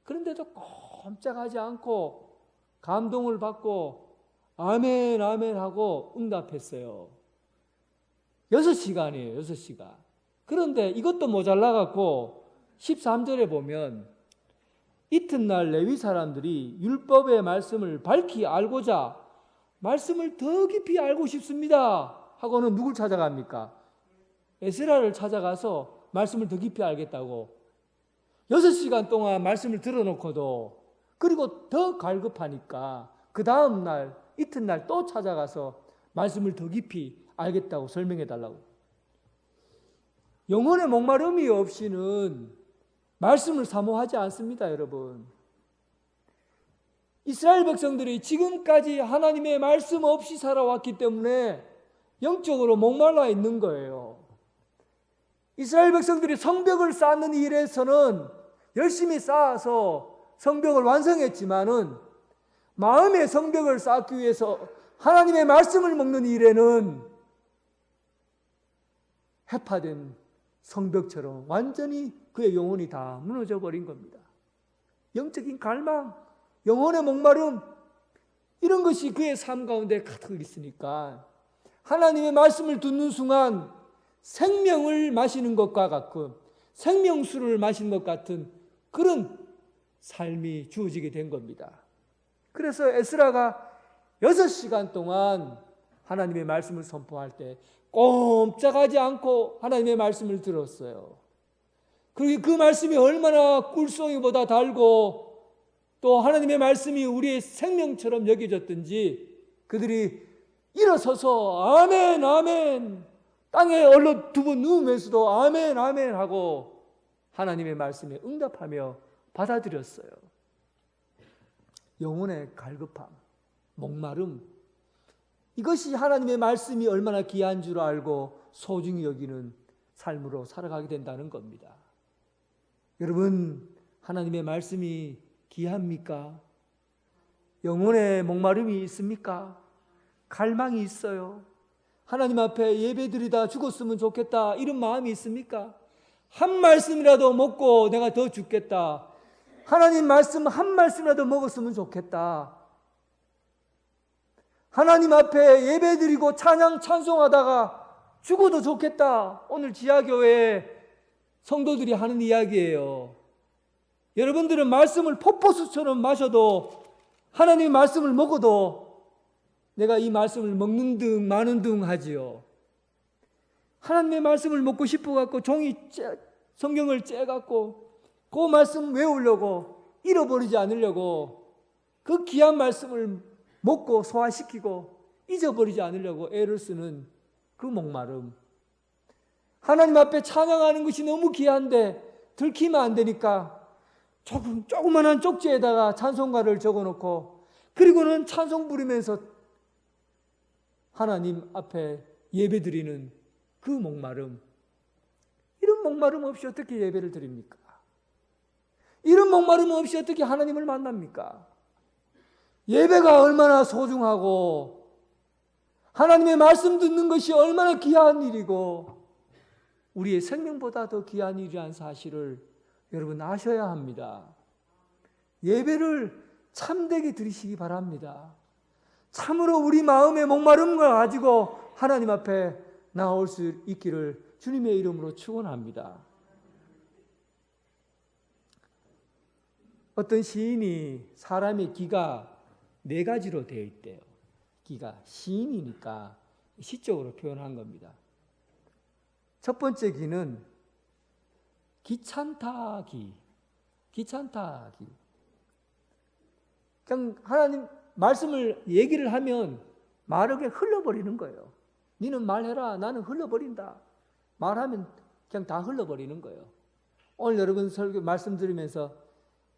그런데도 꼼짝하지 않고 감동을 받고 아멘 아멘 하고 응답했어요. 6시간이에요. 6시간. 그런데 이것도 모자라갖고 13절에 보면 이튿날 레위 사람들이 율법의 말씀을 밝히 알고자 말씀을 더 깊이 알고 싶습니다 하고는 누굴 찾아갑니까? 에스라를 찾아가서 말씀을 더 깊이 알겠다고 6시간 동안 말씀을 들어놓고도 그리고 더 갈급하니까 그 다음날 이튿날 또 찾아가서 말씀을 더 깊이 알겠다고 설명해 달라고. 영혼의 목마름이 없이는 말씀을 사모하지 않습니다, 여러분. 이스라엘 백성들이 지금까지 하나님의 말씀 없이 살아왔기 때문에 영적으로 목말라 있는 거예요. 이스라엘 백성들이 성벽을 쌓는 일에서는 열심히 쌓아서 성벽을 완성했지만은 마음의 성벽을 쌓기 위해서 하나님의 말씀을 먹는 일에는 해파된 성벽처럼 완전히 그의 영혼이 다 무너져 버린 겁니다. 영적인 갈망, 영혼의 목마름, 이런 것이 그의 삶 가운데 가득 있으니까 하나님의 말씀을 듣는 순간 생명을 마시는 것과 같고 생명수를 마시는 것 같은 그런 삶이 주어지게 된 겁니다. 그래서 에스라가 6시간 동안 하나님의 말씀을 선포할 때 꼼짝하지 않고 하나님의 말씀을 들었어요. 그리고 그 말씀이 얼마나 꿀송이보다 달고 또 하나님의 말씀이 우리의 생명처럼 여겨졌든지 그들이 일어서서 아멘 아멘 땅에 얼른 두 번 누우면서도 아멘 아멘 하고 하나님의 말씀에 응답하며 받아들였어요. 영혼의 갈급함, 목마름, 이것이 하나님의 말씀이 얼마나 귀한 줄 알고 소중히 여기는 삶으로 살아가게 된다는 겁니다. 여러분, 하나님의 말씀이 귀합니까? 영혼의 목마름이 있습니까? 갈망이 있어요. 하나님 앞에 예배드리다 죽었으면 좋겠다 이런 마음이 있습니까? 한 말씀이라도 먹고 내가 더 죽겠다. 하나님 말씀 한 말씀이라도 먹었으면 좋겠다. 하나님 앞에 예배드리고 찬양 찬송하다가 죽어도 좋겠다. 오늘 지하교회 성도들이 하는 이야기예요. 여러분들은 말씀을 폭포수처럼 마셔도 하나님의 말씀을 먹어도 내가 이 말씀을 먹는 등 마는 등 하지요. 하나님의 말씀을 먹고 싶어갖고 성경을 째갖고 그 말씀 외우려고 잃어버리지 않으려고 그 귀한 말씀을 먹고 소화시키고 잊어버리지 않으려고 애를 쓰는 그 목마름. 하나님 앞에 찬양하는 것이 너무 귀한데 들키면 안 되니까 조그만한 쪽지에다가 찬송가를 적어놓고 그리고는 찬송 부르면서 하나님 앞에 예배드리는 그 목마름. 이런 목마름 없이 어떻게 예배를 드립니까? 이런 목마름 없이 어떻게 하나님을 만납니까? 예배가 얼마나 소중하고 하나님의 말씀 듣는 것이 얼마나 귀한 일이고 우리의 생명보다 더 귀한 일이라는 사실을 여러분 아셔야 합니다. 예배를 참되게 드리시기 바랍니다. 참으로 우리 마음의 목마름을 가지고 하나님 앞에 나올 수 있기를 주님의 이름으로 축원합니다. 어떤 시인이 사람의 기가 4가지로 되어 있대요. 기가 시인이니까 시적으로 표현한 겁니다. 첫 번째 기는 귀찮다 기. 귀찮다 기. 그냥 하나님 말씀을 얘기를 하면 말을 그냥 흘러버리는 거예요. 니는 말해라. 나는 흘러버린다. 말하면 그냥 다 흘러버리는 거예요. 오늘 여러분 설교 말씀 들으면서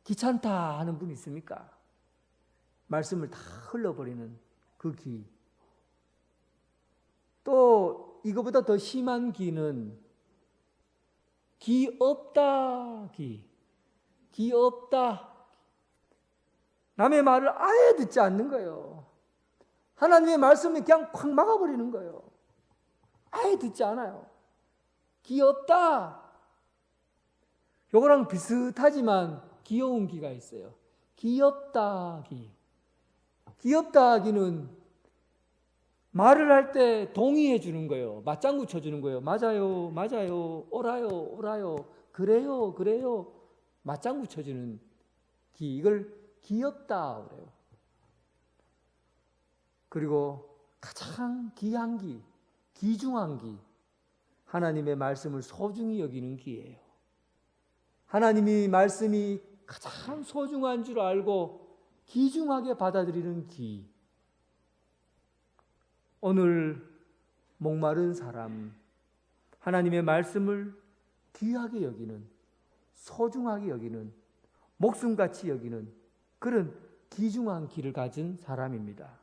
귀찮다 하는 분 있습니까? 말씀을 다 흘러버리는 그 기. 또 이거보다 더 심한 기는 기 없다 기. 기 없다. 남의 말을 아예 듣지 않는 거예요. 하나님의 말씀을 그냥 콱 막아버리는 거예요. 아예 듣지 않아요. 기 없다. 요거랑 비슷하지만 귀여운 기가 있어요. 귀엽다 기. 귀엽다 기는 말을 할 때 동의해 주는 거예요. 맞장구 쳐주는 거예요. 맞아요, 맞아요, 옳아요, 옳아요, 그래요, 그래요. 맞장구 쳐주는 기. 이걸 귀엽다 그래요. 그리고 가장 귀한 기, 귀중한 기, 하나님의 말씀을 소중히 여기는 기예요. 하나님의 말씀이 가장 소중한 줄 알고 귀중하게 받아들이는 기. 오늘 목마른 사람, 하나님의 말씀을 귀하게 여기는, 소중하게 여기는, 목숨같이 여기는 그런 귀중한 길을 가진 사람입니다.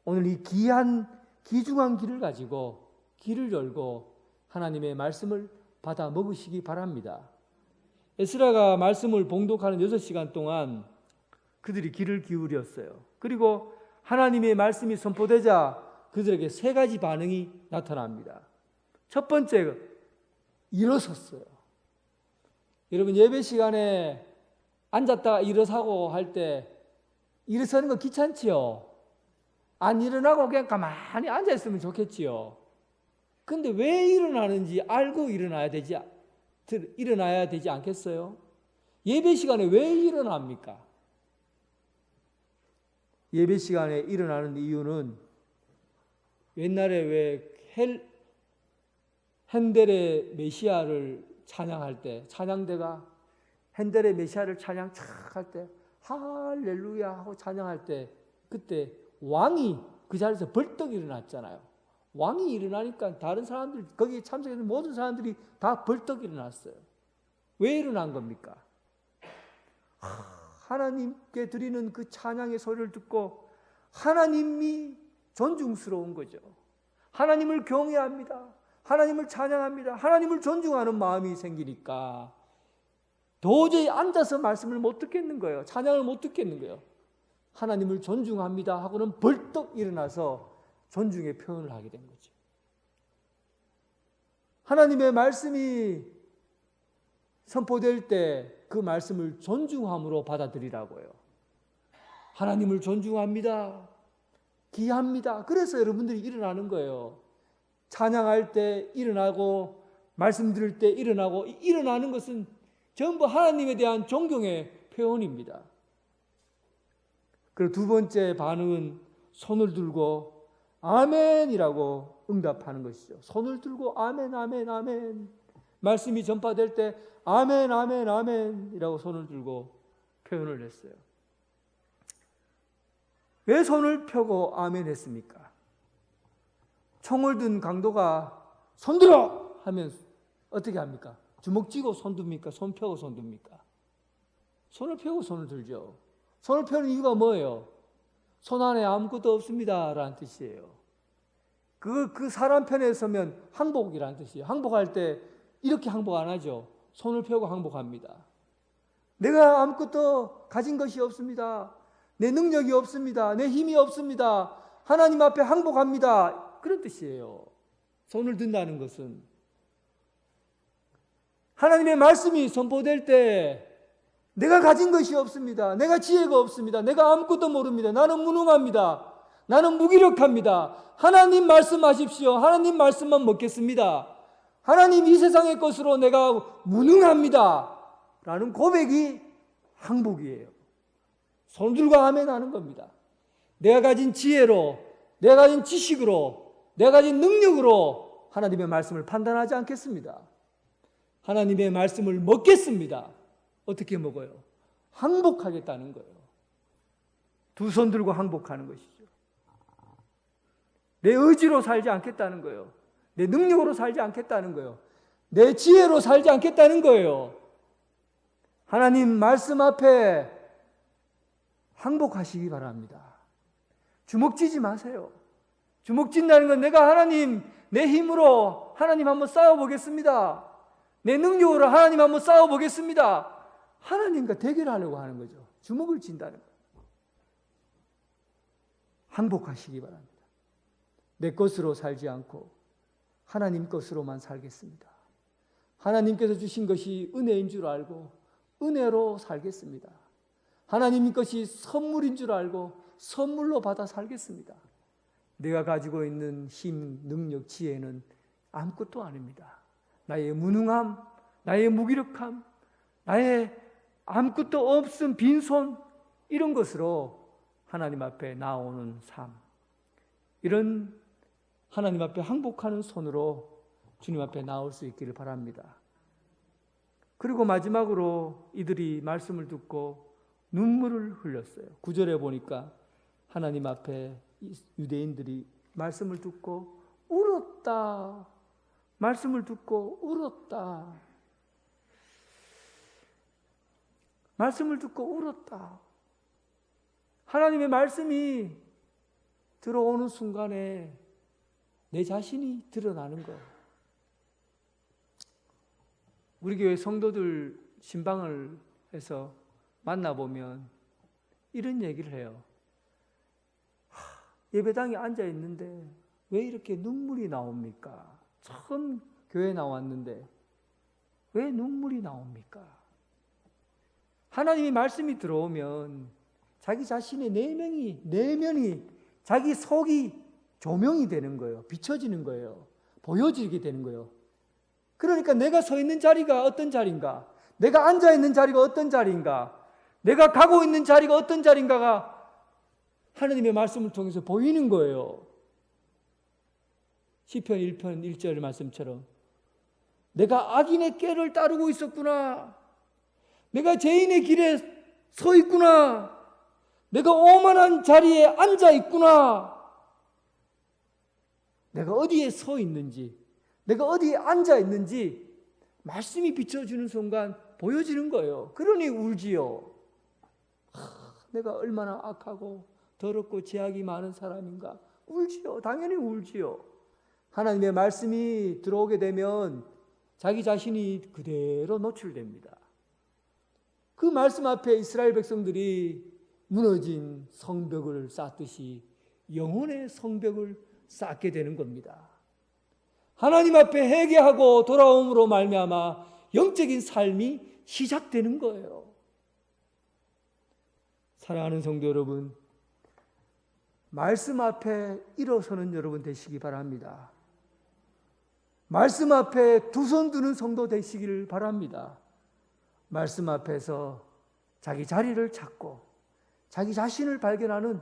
오늘 이 귀중한 길을 가지고 길을 열고 하나님의 말씀을 받아 먹으시기 바랍니다. 에스라가 말씀을 봉독하는 6시간 동안 그들이 귀를 기울였어요. 그리고 하나님의 말씀이 선포되자 그들에게 3가지 반응이 나타납니다. 첫 번째, 일어섰어요. 여러분 예배 시간에 앉았다가 일어서고 할 때 일어서는 거 귀찮지요? 안 일어나고 그냥 가만히 앉아있으면 좋겠지요? 근데 왜 일어나는지 알고 일어나야 되지 않겠어요? 예배 시간에 왜 일어납니까? 예배 시간에 일어나는 이유는 옛날에 왜 핸델의 메시아를 찬양할 때 찬양대가 핸델의 메시아를 찬양 착 할 때 할렐루야 하고 찬양할 때 그때 왕이 그 자리에서 벌떡 일어났잖아요. 왕이 일어나니까 다른 사람들, 거기에 참석했던 모든 사람들이 다 벌떡 일어났어요. 왜 일어난 겁니까? 하나님께 드리는 그 찬양의 소리를 듣고 하나님이 존중스러운 거죠. 하나님을 경외합니다. 하나님을 찬양합니다. 하나님을 존중하는 마음이 생기니까 도저히 앉아서 말씀을 못 듣겠는 거예요. 찬양을 못 듣겠는 거예요. 하나님을 존중합니다 하고는 벌떡 일어나서 존중의 표현을 하게 된 거죠. 하나님의 말씀이 선포될 때 그 말씀을 존중함으로 받아들이라고요. 하나님을 존중합니다. 귀합니다. 그래서 여러분들이 일어나는 거예요. 찬양할 때 일어나고 말씀 들을 때 일어나고, 일어나는 것은 전부 하나님에 대한 존경의 표현입니다. 그리고 두 번째 반응은 손을 들고 아멘이라고 응답하는 것이죠. 손을 들고 아멘, 아멘, 아멘. 말씀이 전파될 때 아멘, 아멘, 아멘이라고 손을 들고 표현을 했어요. 왜 손을 펴고 아멘 했습니까? 총을 든 강도가 손 들어! 하면 어떻게 합니까? 주먹 쥐고 손 듭니까? 손 펴고 손 듭니까? 손을 펴고 손을 들죠. 손을 펴는 이유가 뭐예요? 손 안에 아무것도 없습니다 라는 뜻이에요. 그 사람 편에 서면 항복이라는 뜻이에요. 항복할 때 이렇게 항복 안 하죠. 손을 펴고 항복합니다. 내가 아무것도 가진 것이 없습니다. 내 능력이 없습니다. 내 힘이 없습니다. 하나님 앞에 항복합니다. 그런 뜻이에요. 손을 든다는 것은 하나님의 말씀이 선포될 때 내가 가진 것이 없습니다. 내가 지혜가 없습니다. 내가 아무것도 모릅니다. 나는 무능합니다. 나는 무기력합니다. 하나님 말씀하십시오. 하나님 말씀만 먹겠습니다. 하나님 이 세상의 것으로 내가 무능합니다. 라는 고백이 항복이에요. 손 들고 아멘 하는 겁니다. 내가 가진 지혜로, 내가 가진 지식으로, 내가 가진 능력으로 하나님의 말씀을 판단하지 않겠습니다. 하나님의 말씀을 먹겠습니다. 어떻게 먹어요? 항복하겠다는 거예요. 두 손 들고 항복하는 것이죠. 내 의지로 살지 않겠다는 거예요. 내 능력으로 살지 않겠다는 거예요. 내 지혜로 살지 않겠다는 거예요. 하나님 말씀 앞에 항복하시기 바랍니다. 주먹 쥐지 마세요. 주먹 쥔다는 건 내가 하나님, 내 힘으로 하나님 한번 싸워보겠습니다. 내 능력으로 하나님 한번 싸워보겠습니다. 하나님과 대결하려고 하는 거죠. 주먹을 쥔다는 거예요. 항복하시기 바랍니다. 내 것으로 살지 않고 하나님 것으로만 살겠습니다. 하나님께서 주신 것이 은혜인 줄 알고 은혜로 살겠습니다. 하나님 것이 선물인 줄 알고 선물로 받아 살겠습니다. 내가 가지고 있는 힘, 능력, 지혜는 아무것도 아닙니다. 나의 무능함, 나의 무기력함, 나의 아무것도 없음, 빈손, 이런 것으로 하나님 앞에 나오는 삶, 이런 하나님 앞에 항복하는 손으로 주님 앞에 나올 수 있기를 바랍니다. 그리고 마지막으로 이들이 말씀을 듣고 눈물을 흘렸어요. 9절에 보니까 하나님 앞에 유대인들이 말씀을 듣고 울었다. 말씀을 듣고 울었다. 말씀을 듣고 울었다. 하나님의 말씀이 들어오는 순간에 내 자신이 드러나는 거예요. 우리 교회 성도들 신방을 해서 만나보면 이런 얘기를 해요. 예배당에 앉아 있는데 왜 이렇게 눈물이 나옵니까? 처음 교회 나왔는데 왜 눈물이 나옵니까? 하나님의 말씀이 들어오면 자기 자신의 내면이 자기 속이 조명이 되는 거예요. 비춰지는 거예요. 보여지게 되는 거예요. 그러니까 내가 서 있는 자리가 어떤 자리인가? 내가 앉아 있는 자리가 어떤 자리인가? 내가 가고 있는 자리가 어떤 자리인가가 하나님의 말씀을 통해서 보이는 거예요. 시편 1편 1절 말씀처럼 내가 악인의 꾀를 따르고 있었구나. 내가 죄인의 길에 서 있구나. 내가 오만한 자리에 앉아 있구나. 내가 어디에 서 있는지, 내가 어디에 앉아 있는지 말씀이 비춰주는 순간 보여지는 거예요. 그러니 울지요. 내가 얼마나 악하고 더럽고 죄악이 많은 사람인가. 울지요. 당연히 울지요. 하나님의 말씀이 들어오게 되면 자기 자신이 그대로 노출됩니다. 그 말씀 앞에 이스라엘 백성들이 무너진 성벽을 쌓듯이 영혼의 성벽을 쌓게 되는 겁니다. 하나님 앞에 회개하고 돌아옴으로 말미암아 영적인 삶이 시작되는 거예요. 사랑하는 성도 여러분, 말씀 앞에 일어서는 여러분 되시기 바랍니다. 말씀 앞에 두 손 드는 성도 되시기를 바랍니다. 말씀 앞에서 자기 자리를 찾고 자기 자신을 발견하는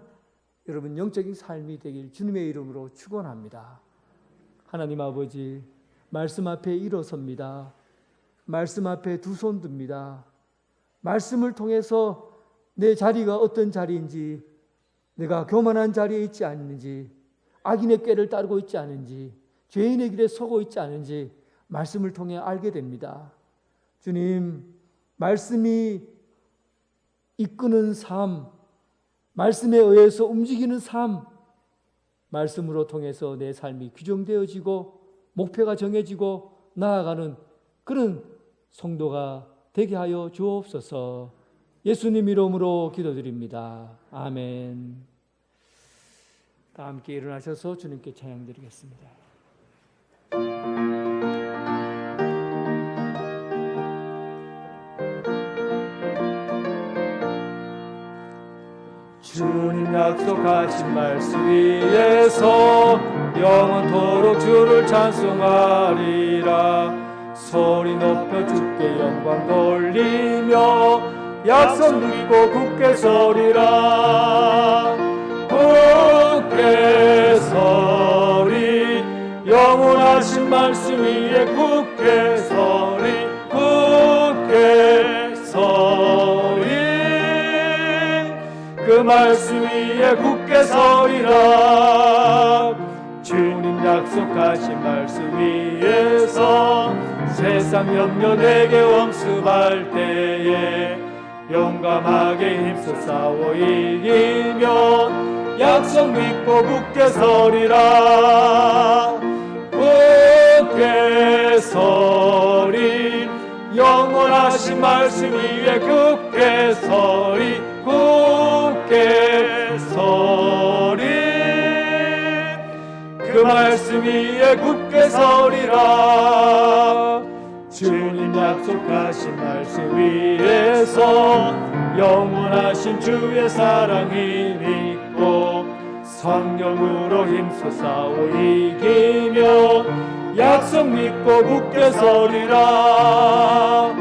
여러분 영적인 삶이 되길 주님의 이름으로 축원합니다. 하나님 아버지, 말씀 앞에 일어섭니다. 말씀 앞에 두 손 듭니다. 말씀을 통해서 내 자리가 어떤 자리인지, 내가 교만한 자리에 있지 않는지, 악인의 꾀를 따르고 있지 않은지, 죄인의 길에 서고 있지 않은지 말씀을 통해 알게 됩니다. 주님, 말씀이 이끄는 삶, 말씀에 의해서 움직이는 삶, 말씀으로 통해서 내 삶이 규정되어지고 목표가 정해지고 나아가는 그런 성도가 되게 하여 주옵소서. 예수님 이름으로 기도드립니다. 아멘. 다 함께 일어나셔서 주님께 찬양드리겠습니다. 주님 약속하신 말씀 위에서 영원토록 주를 찬송하리라. 소리 높여 주께 영광 돌리며 약속 믿고 굳게 서리라. 굳게 서리, 영원하신 말씀 위에 굳게 서리, 굳게 서리. 그 말씀 위에 굳게 서리라. 주님 약속하신 말씀 위에서 세상 염려 내게 엄습할 때에 용감하게 힘써 싸워 이기며 약속 믿고 굳게 서리라. 굳게 서리, 영원하신 말씀 위에 굳게 서리, 굳게 서리. 그 말씀 위에 굳게 서리라. 주님 약속하신 말씀 위에서 영원하신 주의 사랑이 믿고 성령으로 힘써 싸워 이기며 약속 믿고 굳게 서리라.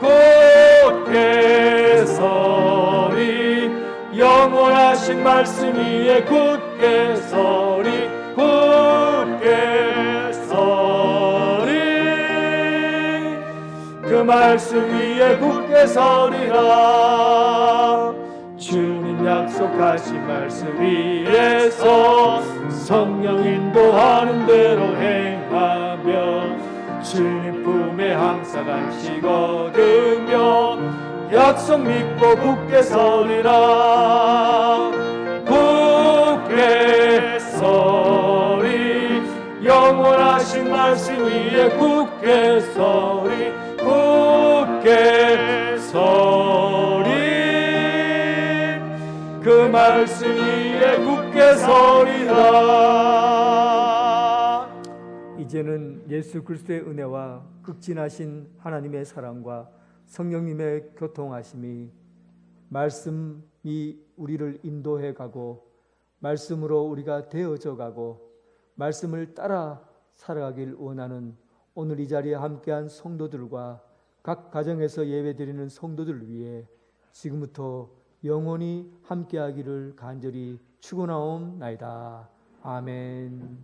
굳게 서리, 영원하신 말씀 위에 굳게 서리, 굳게 서리. 그 말씀 위에 굳게 서리라. 주님 약속하신 말씀 위에서 성령 인도하는 대로 행하며 주님 품에 항상 안식 얻으며 약속 믿고 굳게 서리라. 굳게 서리, 영원하신 말씀 위에 굳게 서리, 굳게 서리. 그 말씀 위에 굳게 서리라. 이제는 예수 그리스도의 은혜와 극진하신 하나님의 사랑과 성령님의 교통하심이 말씀이 우리를 인도해 가고 말씀으로 우리가 되어져 가고 말씀을 따라 살아가길 원하는 오늘 이 자리에 함께한 성도들과 각 가정에서 예배드리는 성도들을 위해 지금부터 영원히 함께하기를 간절히 축원하옵나이다. 아멘.